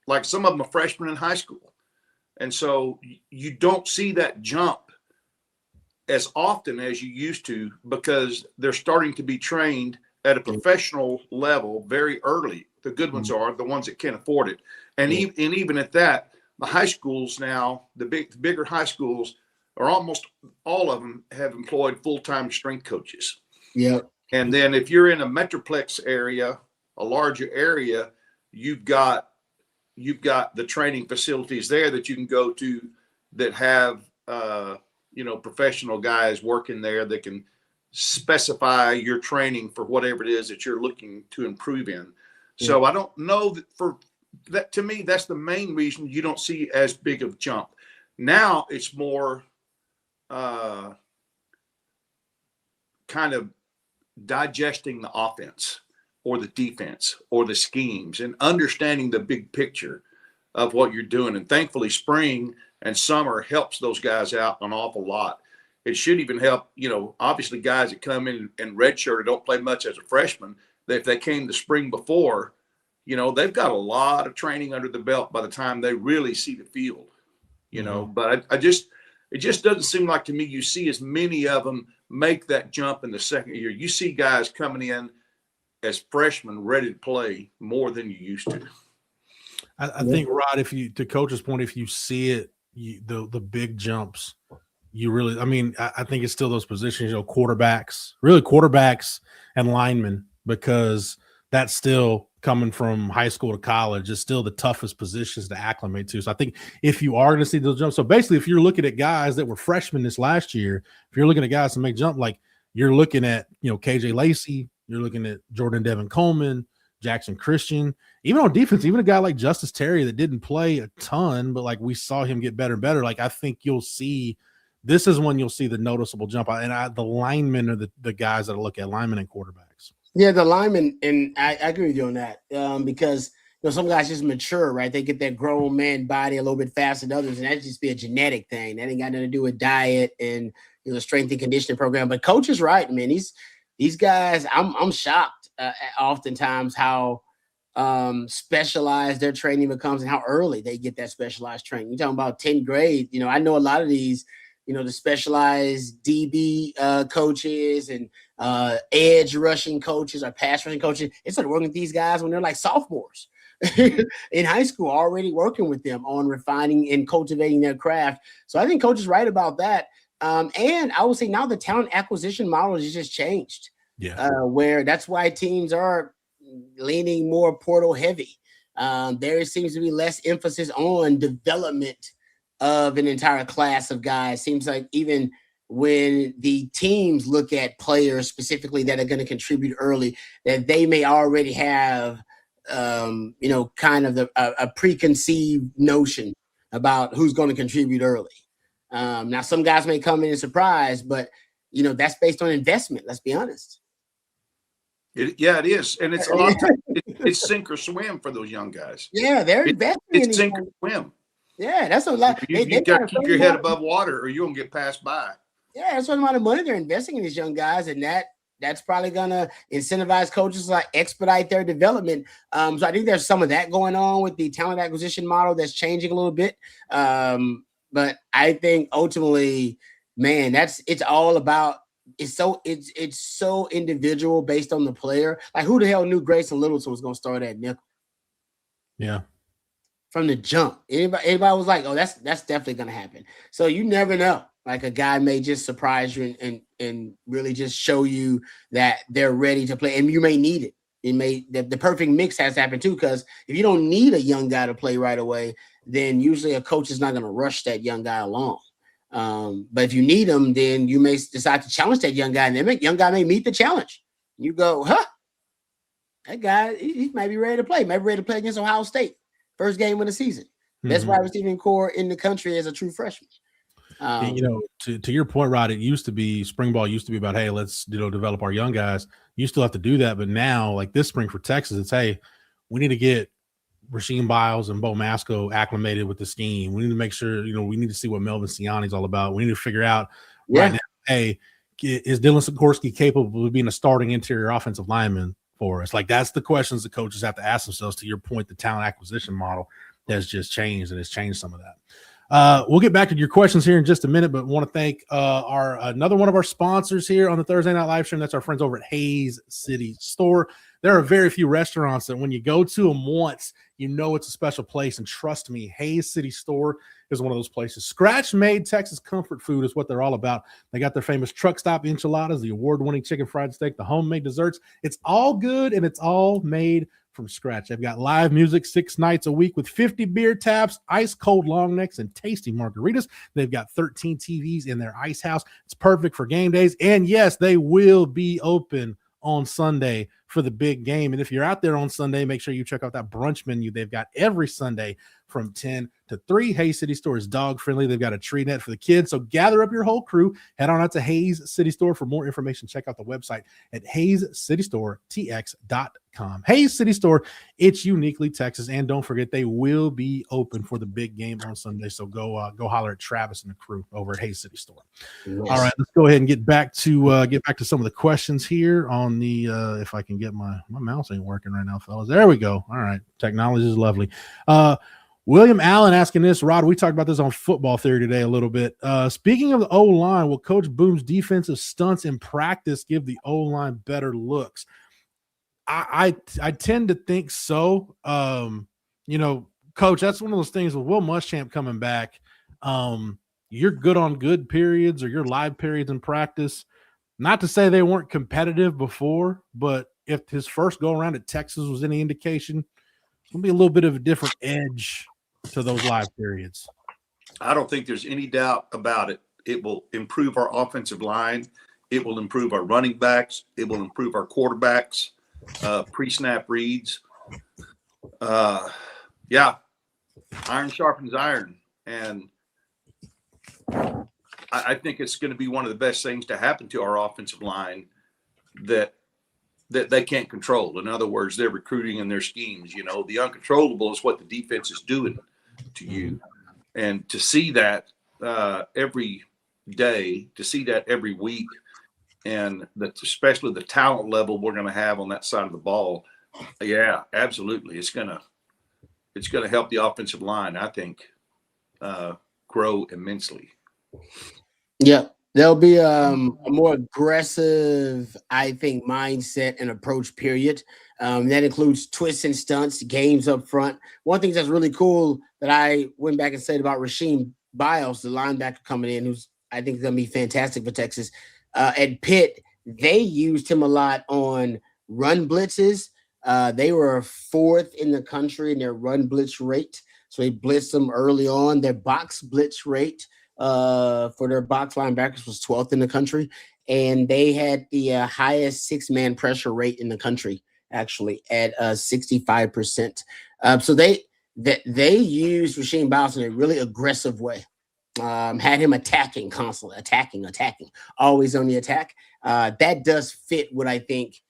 Speaker 2: like some of them are freshmen in high school. And so you don't see that jump as often as you used to because they're starting to be trained at a professional level very early. The good ones are the ones that can afford it. And even at that, the high schools now, the bigger high schools are almost all of them have employed full-time strength coaches.
Speaker 3: Yeah.
Speaker 2: And then if you're in a metroplex area, a larger area, you've got the training facilities there that you can go to that have professional guys working there that can specify your training for whatever it is that you're looking to improve in. So I don't know that for that, to me, that's the main reason you don't see as big of a jump. Now it's more kind of digesting the offense or the defense or the schemes and understanding the big picture of what you're doing. And thankfully spring and summer helps those guys out an awful lot. It should even help, obviously guys that come in and redshirt or don't play much as a freshman, that if they came the spring before, they've got a lot of training under the belt by the time they really see the field, but it just doesn't seem like to me you see as many of them make that jump in the second year. You see guys coming in as freshmen ready to play more than you used to.
Speaker 1: I think, Rod, to Coach's point, if you see it, the big jumps, I think it's still those positions, quarterbacks and linemen, because that's still coming from high school to college is still the toughest positions to acclimate to. So I think if you are going to see those jumps, so basically if you're looking at guys that were freshmen this last year, if you're looking at guys to make jump, like you're looking at, KJ Lacey, you're looking at Jordan Devin Coleman, Jackson Christian, even on defense, even a guy like Justice Terry that didn't play a ton, but like we saw him get better and better. Like I think this is when you'll see the noticeable jump. And the linemen are the guys that I look at, linemen and quarterbacks.
Speaker 3: Yeah, the linemen, and I agree with you on that because some guys just mature, right? They get that grown man body a little bit faster than others, and that just be a genetic thing. That ain't got nothing to do with diet and strength and conditioning program. But coach is right, man. These guys, I'm shocked oftentimes how specialized their training becomes and how early they get that specialized training. You're talking about 10th grade. I know a lot of these, the specialized DB coaches and edge rushing coaches or pass rushing coaches. They started working with these guys when they're like sophomores in high school, already working with them on refining and cultivating their craft. So I think coach is right about that. And I will say now the talent acquisition model has just changed.
Speaker 1: Yeah.
Speaker 3: Where that's why teams are leaning more portal heavy. There seems to be less emphasis on development of an entire class of guys. Seems like even when the teams look at players specifically that are going to contribute early, that they may already have, kind of a preconceived notion about who's going to contribute early. Now, some guys may come in and surprise, but, that's based on investment. Let's be honest.
Speaker 2: It is. And it's a lot of times it's sink or swim for those young guys.
Speaker 3: Yeah, they're investing
Speaker 2: it's sink or swim.
Speaker 3: Yeah, that's a lot.
Speaker 2: You got to keep your head above water or you're going to get passed by.
Speaker 3: Yeah, that's what amount of money they're investing in these young guys, and that's probably gonna incentivize coaches to expedite their development. So I think there's some of that going on with the talent acquisition model that's changing a little bit. But I think ultimately, man, it's all about it's so individual based on the player. Like who the hell knew Grayson Littleton was gonna start at nickel?
Speaker 1: Yeah.
Speaker 3: From the jump. Anybody was like, oh, that's definitely gonna happen. So you never know. Like a guy may just surprise you and really just show you that they're ready to play, and you may need it. The perfect mix has happened too, because if you don't need a young guy to play right away, then usually a coach is not going to rush that young guy along. But if you need him, then you may decide to challenge that young guy, and that young guy may meet the challenge. You go, that guy, he might be ready to play. Maybe ready to play against Ohio State, first game of the season. Best wide receiving core in the country as a true freshman.
Speaker 1: To your point, Rod, it used to be spring ball used to be about, hey, let's develop our young guys. You still have to do that, but now, like this spring for Texas, it's hey, we need to get Rasheem Biles and Bo Masco acclimated with the scheme. We need to make sure, we need to see what Melvin Siani's all about. We need to figure out right now, hey, is Dylan Sikorsky capable of being a starting interior offensive lineman for us? Like that's the questions the coaches have to ask themselves. To your point, the talent acquisition model has just changed, and it's changed some of that. We'll get back to your questions here in just a minute, but want to thank another one of our sponsors here on the Thursday Night Live Stream. That's our friends over at Hayes City Store. There are very few restaurants that when you go to them once, it's a special place. And trust me, Hayes City Store is one of those places. Scratch-made Texas comfort food is what they're all about. They got their famous truck stop enchiladas, the award-winning chicken fried steak, the homemade desserts. It's all good, and it's all made from scratch. They've got live music 6 nights a week with 50 beer taps, ice cold long necks, and tasty margaritas. They've got 13 TVs in their ice house. It's perfect for game days. And yes, they will be open on Sunday for the big game. And if you're out there on Sunday, make sure you check out that brunch menu they've got every Sunday from 10 to 3. Hayes City Store is dog friendly. They've got a tree net for the kids. So gather up your whole crew. Head on out to Hayes City Store for more information. Check out the website at hayescitystoretx.com. Hayes City Store, it's uniquely Texas. And don't forget, they will be open for the big game on Sunday. So go holler at Travis and the crew over at Hayes City Store. Nice. All right, let's go ahead and get back to some of the questions here on the if I can get my mouse ain't working right now, fellas. There we go. All right, technology is lovely. William Allen asking this, Rod, we talked about this on Football Theory today a little bit. Speaking of the O-line, will Coach Boone's defensive stunts in practice give the O-line better looks? I tend to think so. Coach, that's one of those things with Will Muschamp coming back. You're good on good periods or your live periods in practice. Not to say they weren't competitive before, but if his first go around at Texas was any indication, it's going to be a little bit of a different edge to those live periods.
Speaker 2: I don't think there's any doubt about it. It will improve our offensive line. It will improve our running backs. It will improve our quarterbacks, pre-snap reads. Iron sharpens iron. And I think it's going to be one of the best things to happen to our offensive line, that that they can't control. In other words, they're recruiting and their schemes. You know, the uncontrollable is what the defense is doing to you, and to see that every day, to see that every week, and that especially the talent level we're going to have on that side of the ball. Yeah, absolutely. It's gonna help the offensive line, I think, grow immensely.
Speaker 3: Yeah, there'll be a more aggressive, I think, mindset and approach. Period. That includes twists and stunts, games up front. One thing that's really cool that I went back and said about Rasheem Biles, the linebacker coming in, who's I think is going to be fantastic for Texas. At Pitt, they used him a lot on run blitzes. They were fourth in the country in their run blitz rate. So they blitzed them early on. Their box blitz rate for their box linebackers was 12th in the country. And they had the highest six-man pressure rate in the country, actually, at 65%. So they used Rasheem Biles in a really aggressive way. Had him attacking constantly, attacking, always on the attack. That does fit what I think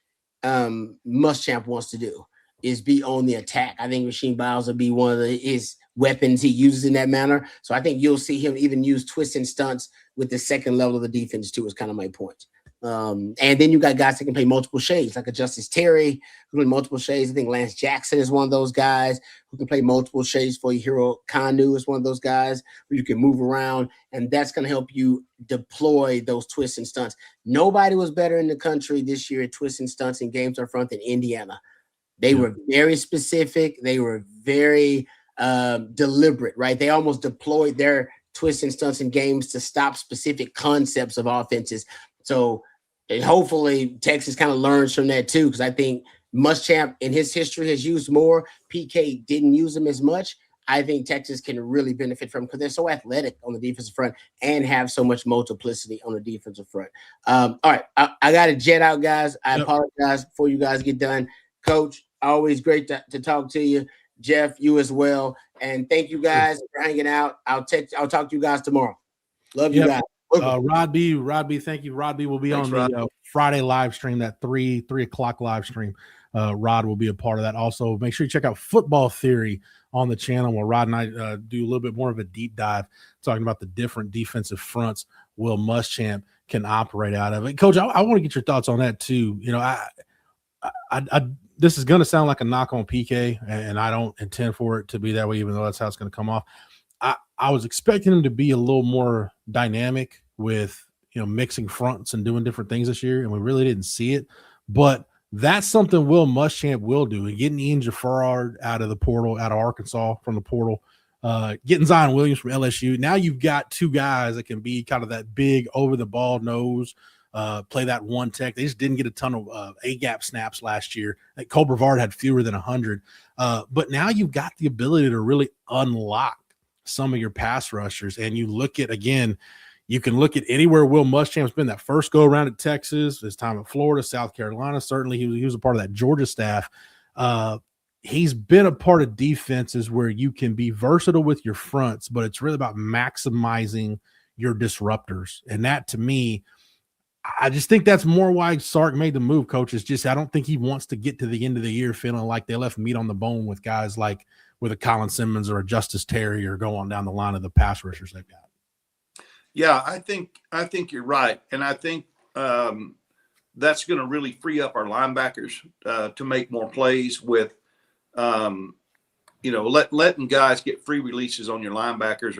Speaker 3: Muschamp wants to do, is be on the attack. I think Rasheem Biles will be one of his weapons he uses in that manner. So I think you'll see him even use twists and stunts with the second level of the defense too, is kind of my point. And then you got guys that can play multiple shades, like a Justice Terry who can play multiple shades. I think Lance Jackson is one of those guys who can play multiple shades for you. Hero Kanu is one of those guys where you can move around, and that's going to help you deploy those twists and stunts. Nobody was better in the country this year at twists and stunts and games up front than Indiana. They were very specific. They were very deliberate, right? They almost deployed their twists and stunts in games to stop specific concepts of offenses. So hopefully Texas kind of learns from that too, because I think Muschamp in his history has used more. PK didn't use them as much. I think Texas can really benefit from, because they're so athletic on the defensive front and have so much multiplicity on the defensive front. All right, I got to jet out, guys. I apologize before you guys get done. Coach, always great to talk to you. Jeff, you as well. And thank you guys for hanging out. I'll talk to you guys tomorrow. Love you guys.
Speaker 1: Rod B, thank you. Rod B will be on the Friday live stream, that 3 o'clock live stream. Rod will be a part of that. Also, make sure you check out Football Theory on the channel, where Rod and I do a little bit more of a deep dive, talking about the different defensive fronts Will Muschamp can operate out of it. Coach, I want to get your thoughts on that too. You know, I this is going to sound like a knock on PK, and I don't intend for it to be that way, even though that's how it's going to come off. I was expecting him to be a little more dynamic with, mixing fronts and doing different things this year, and we really didn't see it. But that's something Will Muschamp will do, and getting Ian Jaffarard out of the portal, out of Arkansas from the portal, getting Zion Williams from LSU. Now you've got two guys that can be kind of that big over-the-ball nose, play that one tech. They just didn't get a ton of A-gap snaps last year. Cole Brevard had fewer than 100. But now you've got the ability to really unlock some of your pass rushers. And you look at, again, you can look at anywhere Will Muschamp's been. That first go around at Texas, his time at Florida, South Carolina, certainly he was a part of that Georgia staff. He's been a part of defenses where you can be versatile with your fronts, but it's really about maximizing your disruptors. And that, to me, I just think that's more why Sark made the move, Coach. Is just I don't think he wants to get to the end of the year feeling like they left meat on the bone with guys like with a Colin Simmons or a Justice Terry, or go on down the line of the pass rushers they've got.
Speaker 2: Yeah, I think you're right, and I think that's going to really free up our linebackers to make more plays with, letting guys get free releases on your linebackers,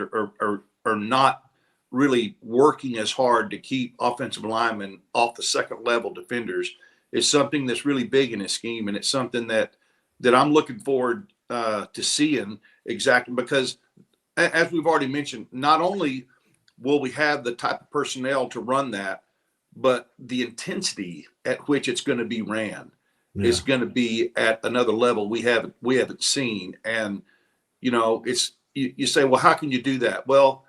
Speaker 2: or not really working as hard to keep offensive linemen off the second level defenders is something that's really big in his scheme, and it's something that I'm looking forward to seeing, exactly because, as we've already mentioned, not only will we have the type of personnel to run that, but the intensity at which it's going to be ran is going to be at another level we haven't seen. And it's you say, well, how can you do that? Well,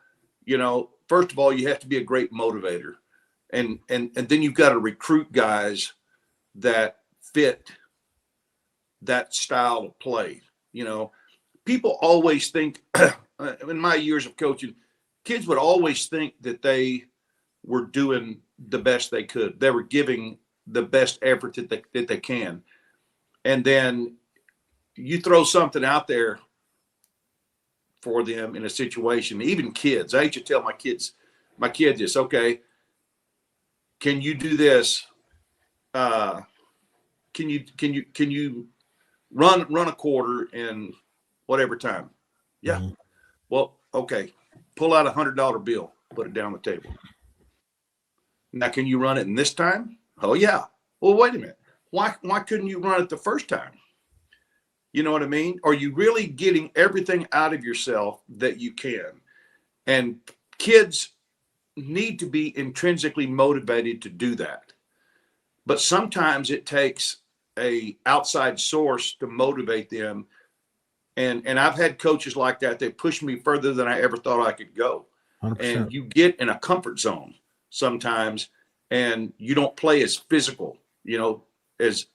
Speaker 2: first of all, you have to be a great motivator, and then you've got to recruit guys that fit that style of play. People always think, in my years of coaching, kids would always think that they were doing the best they could. They were giving the best effort that they can. And then you throw something out there for them in a situation, even kids. I used to tell my kids this, okay, can you do this? Can you run a quarter in whatever time? Yeah. Mm-hmm. Well, okay. Pull out $100 bill, put it down the table. Now, can you run it in this time? Oh yeah. Well, wait a minute. Why couldn't you run it the first time? You know what I mean? Are you really getting everything out of yourself that you can? And kids need to be intrinsically motivated to do that. But sometimes it takes a outside source to motivate them. And I've had coaches like that. They push me further than I ever thought I could go. 100%. And you get in a comfort zone sometimes, and you don't play as physical, you know, as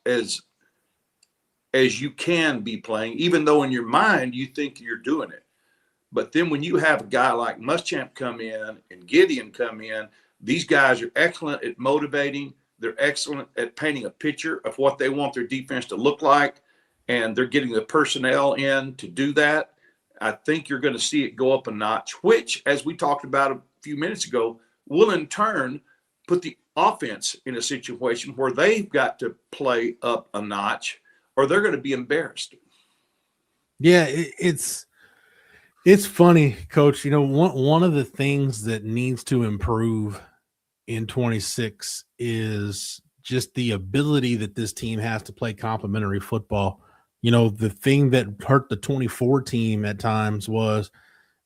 Speaker 2: you can be playing, even though in your mind you think you're doing it. But then when you have a guy like Muschamp come in and Gideon come in, these guys are excellent at motivating. They're excellent at painting a picture of what they want their defense to look like, and they're getting the personnel in to do that. I think you're going to see it go up a notch, which, as we talked about a few minutes ago, will in turn put the offense in a situation where they've got to play up a notch, or they're going to be embarrassed.
Speaker 1: Yeah, it's funny, Coach. You know, one of the things that needs to improve in 26 is just the ability that this team has to play complementary football. You know, the thing that hurt the 24 team at times was,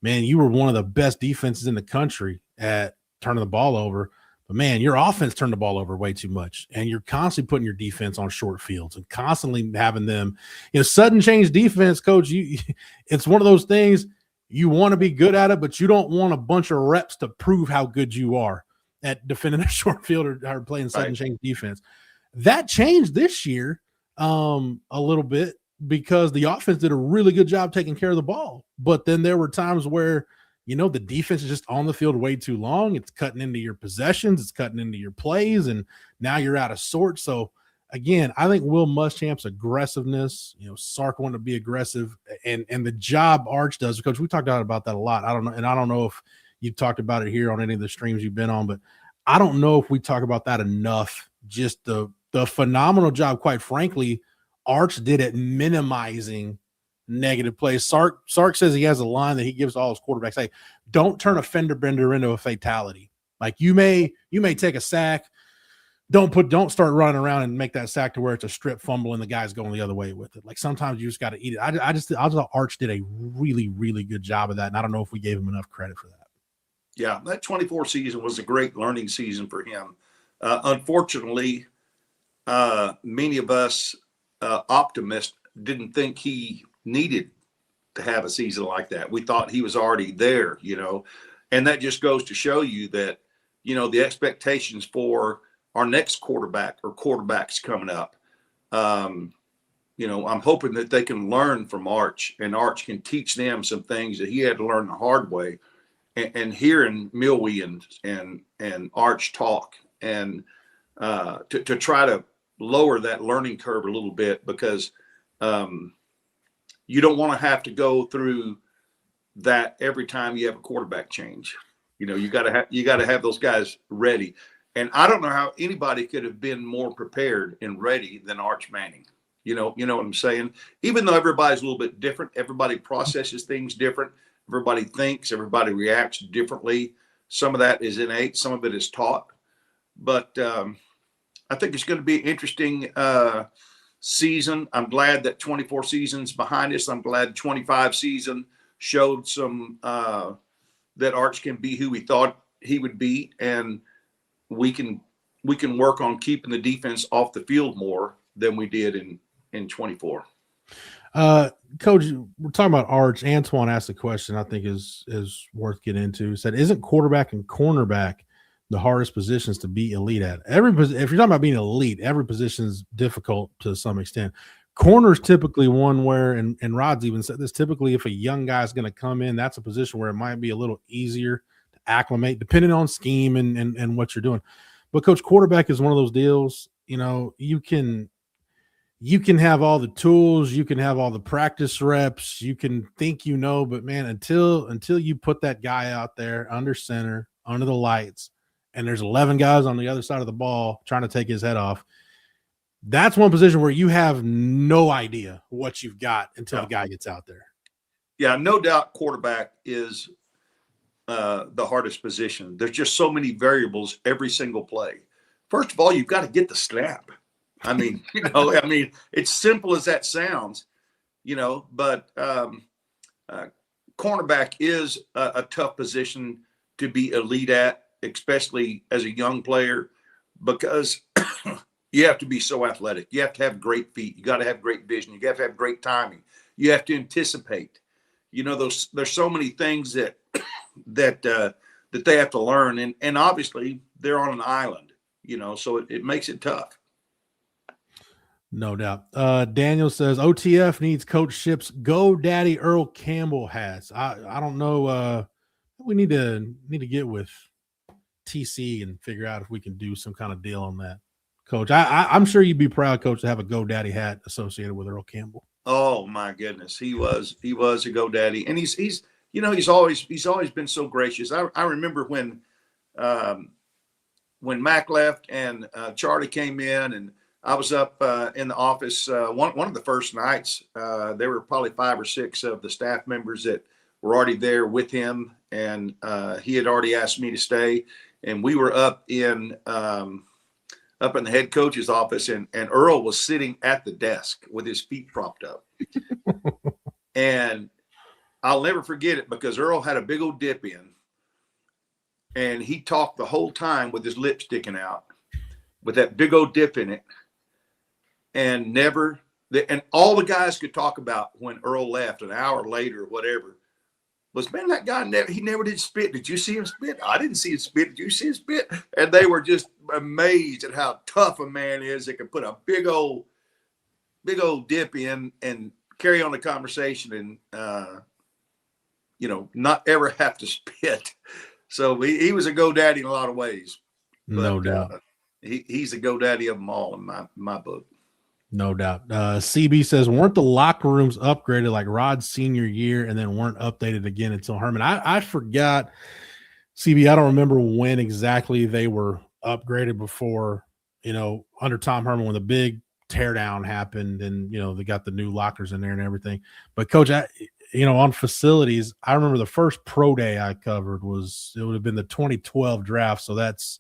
Speaker 1: man, you were one of the best defenses in the country at turning the ball over. But, man, your offense turned the ball over way too much, and you're constantly putting your defense on short fields and constantly having them, you know, sudden change defense, Coach. It's one of those things you want to be good at it, but you don't want a bunch of reps to prove how good you are at defending a short field or playing sudden change defense. That changed this year a little bit because the offense did a really good job taking care of the ball. But then there were times where, you know, the defense is just on the field way too long. It's cutting into your possessions. It's cutting into your plays, and now you're out of sorts. So, again, I think Will Muschamp's aggressiveness, you know, Sark wanted to be aggressive, and the job Arch does, because we talked about that a lot. I don't know if you've talked about it here on any of the streams you've been on, but I don't know if we talk about that enough. Just the phenomenal job, quite frankly, Arch did at minimizing negative plays. Sark says he has a line that he gives all his quarterbacks. Hey, don't turn a fender bender into a fatality. Like you may take a sack. Don't start running around and make that sack to where it's a strip fumble and the guy's going the other way with it. Like sometimes you just got to eat it. I just thought Arch did a really, really good job of that. And I don't know if we gave him enough credit for that.
Speaker 2: Yeah, that 24 season was a great learning season for him. Unfortunately, many of us optimists didn't think he needed to have a season like that. We thought he was already there, you know, and that just goes to show you that, you know, the expectations for our next quarterback or quarterbacks coming up, you know, I'm hoping that they can learn from Arch, and Arch can teach them some things that he had to learn the hard way. And hearing Milwee and Arch talk and to try to lower that learning curve a little bit, because you don't want to have to go through that every time you have a quarterback change. You know, you got to have those guys ready. And I don't know how anybody could have been more prepared and ready than Arch Manning. You know what I'm saying? Even though everybody's a little bit different, everybody processes things different. Everybody thinks, everybody reacts differently. Some of that is innate, some of it is taught. But I think it's going to be an interesting season. I'm glad that 24 seasons behind us. I'm glad 25 season showed some that Arch can be who we thought he would be, and we can work on keeping the defense off the field more than we did in 24.
Speaker 1: Coach, we're talking about Arch. Antoine asked a question I think is worth getting into. He said, isn't quarterback and cornerback the hardest positions to be elite at? If you're talking about being elite, every position is difficult to some extent. Corner's typically one where, and Rod's even said this, typically if a young guy's going to come in, that's a position where it might be a little easier to acclimate depending on scheme and what you're doing. But Coach, quarterback is one of those deals. you can have all the tools, you can have all the practice reps, you can think, but man, until you put that guy out there under center, under the lights, and there's 11 guys on the other side of the ball trying to take his head off, that's one position where you have no idea what you've got until the guy gets out there.
Speaker 2: Yeah, no doubt quarterback is the hardest position. There's just so many variables every single play. First of all, you've got to get the snap. I mean, it's simple as that sounds, but cornerback is a tough position to be elite at, especially as a young player, because you have to be so athletic. You have to have great feet. You got to have great vision. You got to have great timing. You have to anticipate. There's so many things that they have to learn, and obviously they're on an island, so it makes it tough.
Speaker 1: No doubt. Daniel says OTF needs Coach Ship's GoDaddy Earl Campbell hats. I don't know. We need to get with TC and figure out if we can do some kind of deal on that, Coach. I'm sure you'd be proud, Coach, to have a GoDaddy hat associated with Earl Campbell.
Speaker 2: Oh my goodness, he was a GoDaddy, and he's always been so gracious. I remember when Mac left and Charlie came in, and I was up in the office one of the first nights. There were probably 5 or 6 of the staff members that were already there with him, and he had already asked me to stay. And we were up in the head coach's office, and Earl was sitting at the desk with his feet propped up. And I'll never forget it, because Earl had a big old dip in, and he talked the whole time with his lip sticking out, with that big old dip in it. And all the guys could talk about when Earl left an hour later or whatever was, man, that guy never did spit. Did you see him spit? I didn't see him spit. Did you see him spit? And they were just amazed at how tough a man is that can put a big old dip in and carry on the conversation and not ever have to spit. So he was a GoDaddy in a lot of ways.
Speaker 1: No doubt.
Speaker 2: He's a GoDaddy of them all in my book.
Speaker 1: No doubt. CB says, weren't the locker rooms upgraded like Rod's senior year and then weren't updated again until Herman? I forgot, CB, I don't remember when exactly they were upgraded before, under Tom Herman, when the big teardown happened and, they got the new lockers in there and everything. But Coach, on facilities, I remember the first pro day I covered it would have been the 2012 draft. So that's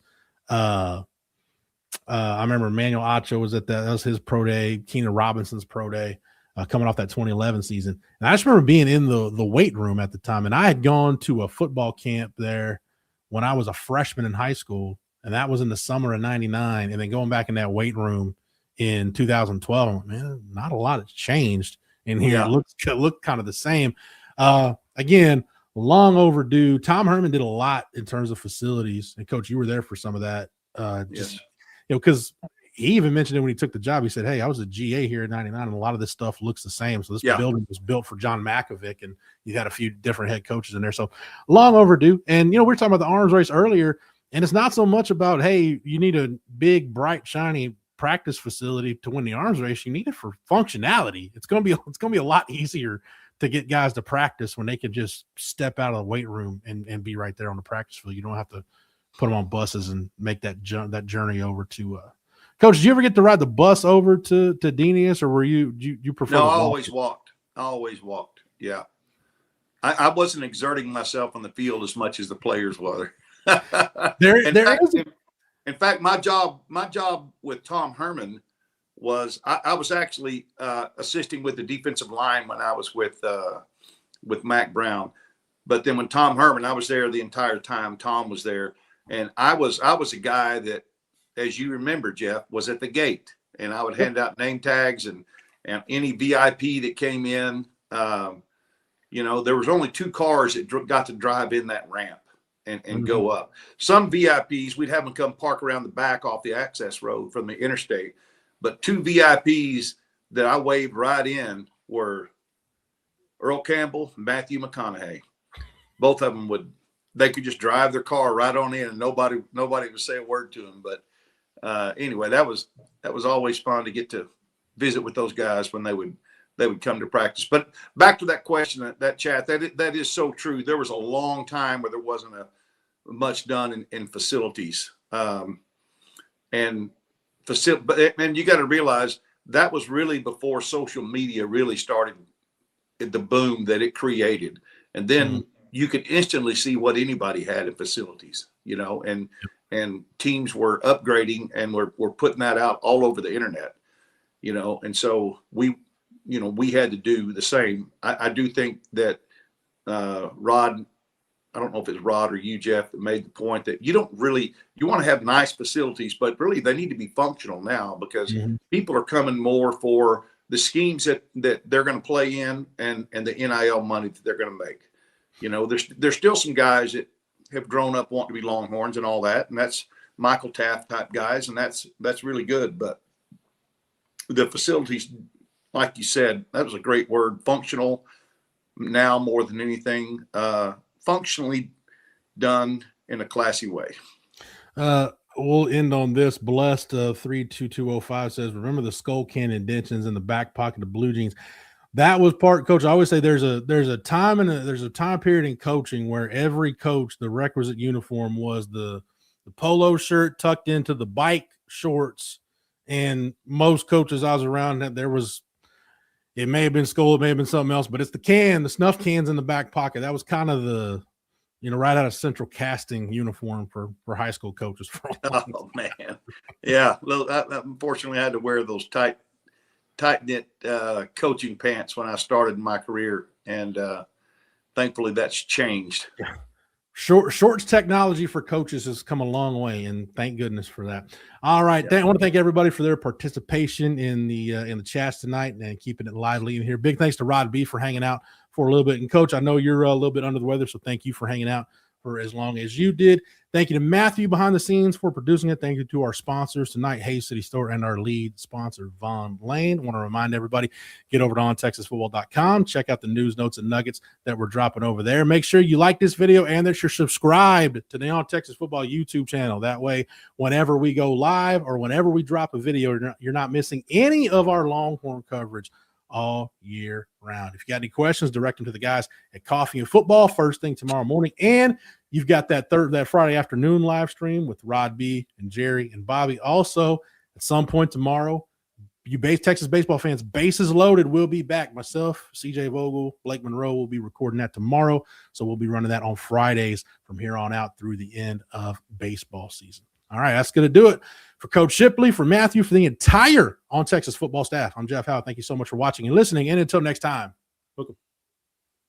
Speaker 1: I remember Emmanuel Acho was at that was his pro day, Keenan Robinson's pro day, coming off that 2011 season. And I just remember being in the weight room at the time, and I had gone to a football camp there when I was a freshman in high school, and that was in the summer of '99. And then going back in that weight room in 2012, man, not a lot has changed in here.
Speaker 2: Yeah.
Speaker 1: It looked kind of the same. Again, long overdue. Tom Herman did a lot in terms of facilities, and Coach, you were there for some of that.
Speaker 2: Yes.
Speaker 1: Because he even mentioned it when he took the job. He said, hey, I was a GA here in '99, and a lot of this stuff looks the same. So this building was built for John Makovic, and you had a few different head coaches in there. So long overdue. And, we were talking about the arms race earlier, and it's not so much about, hey, you need a big, bright, shiny practice facility to win the arms race. You need it for functionality. It's going to be a lot easier to get guys to practice when they can just step out of the weight room and be right there on the practice field. You don't have to put them on buses and make that journey over to Coach, did you ever get to ride the bus over to Denius, or were you prefer?
Speaker 2: No, I always walked. Yeah. I wasn't exerting myself on the field as much as the players were. In fact, my job with Tom Herman was I was actually assisting with the defensive line when I was with Mac Brown. But then when Tom Herman, I was there the entire time Tom was there. And I was a guy that, as you remember, Jeff, was at the gate, and I would hand out name tags and any VIP that came in. There was only 2 cars that got to drive in that ramp and go up. Some VIPs, we'd have them come park around the back off the access road from the interstate. But 2 VIPs that I waved right in were Earl Campbell and Matthew McConaughey. Both of them they could just drive their car right on in, and nobody would say a word to them. But anyway, that was always fun to get to visit with those guys when they would come to practice. But back to that question, that chat, that is so true. There was a long time where there wasn't much done in facilities, and you got to realize that was really before social media really started the boom that it created. And then you could instantly see what anybody had in facilities, and teams were upgrading and were putting that out all over the internet, and so we had to do the same. I do think that Rod, I don't know if it's Rod or you, Jeff, that made the point that you want to have nice facilities, but really they need to be functional now, because people are coming more for the schemes that they're going to play in and the NIL money that they're going to make. There's still some guys that have grown up wanting to be Longhorns and all that, and that's Michael Taft type guys, and that's really good. But the facilities, like you said, that was a great word, functional, now more than anything, functionally done in a classy way.
Speaker 1: We'll end on this. Blessed 32205 says, remember the skull can indentions in the back pocket of blue jeans. That was part, Coach. I always say there's a time there's a time period in coaching where every coach, the requisite uniform was the polo shirt tucked into the bike shorts. And most coaches I was around, it may have been skull, it may have been something else, but it's the snuff cans in the back pocket. That was kind of the, right out of Central Casting uniform for high school coaches.
Speaker 2: Oh man, yeah. Unfortunately, I had to wear those tight knit coaching pants when I started my career, and thankfully that's changed.
Speaker 1: Shorts technology for coaches has come a long way, and thank goodness for that. All right, I want to thank everybody for their participation in the chats tonight and keeping it lively in here. Big thanks to Rod B for hanging out for a little bit. And Coach, I know you're a little bit under the weather, so thank you for hanging out for as long as you did. Thank you to Matthew behind the scenes for producing it. Thank you to our sponsors tonight, Hayes City Store, and our lead sponsor, Von Lane. I want to remind everybody, get over to ontexasfootball.com. Check out the news, notes, and nuggets that we're dropping over there. Make sure you like this video and that you're subscribed to the On Texas Football YouTube channel. That way, whenever we go live or whenever we drop a video, you're not missing any of our Longhorn coverage all year round. If you got any questions, direct them to the guys at Coffee and Football first thing tomorrow morning. And you've got that Friday afternoon live stream with Rod B and Jerry and Bobby. Also, at some point tomorrow, you Texas baseball fans, Bases Loaded will be back. Myself, CJ Vogel, Blake Monroe will be recording that tomorrow. So we'll be running that on Fridays from here on out through the end of baseball season. All right, that's going to do it. For Coach Shipley, for Matthew, for the entire On Texas Football staff, I'm Jeff Howe. Thank you so much for watching and listening. And until next time, welcome.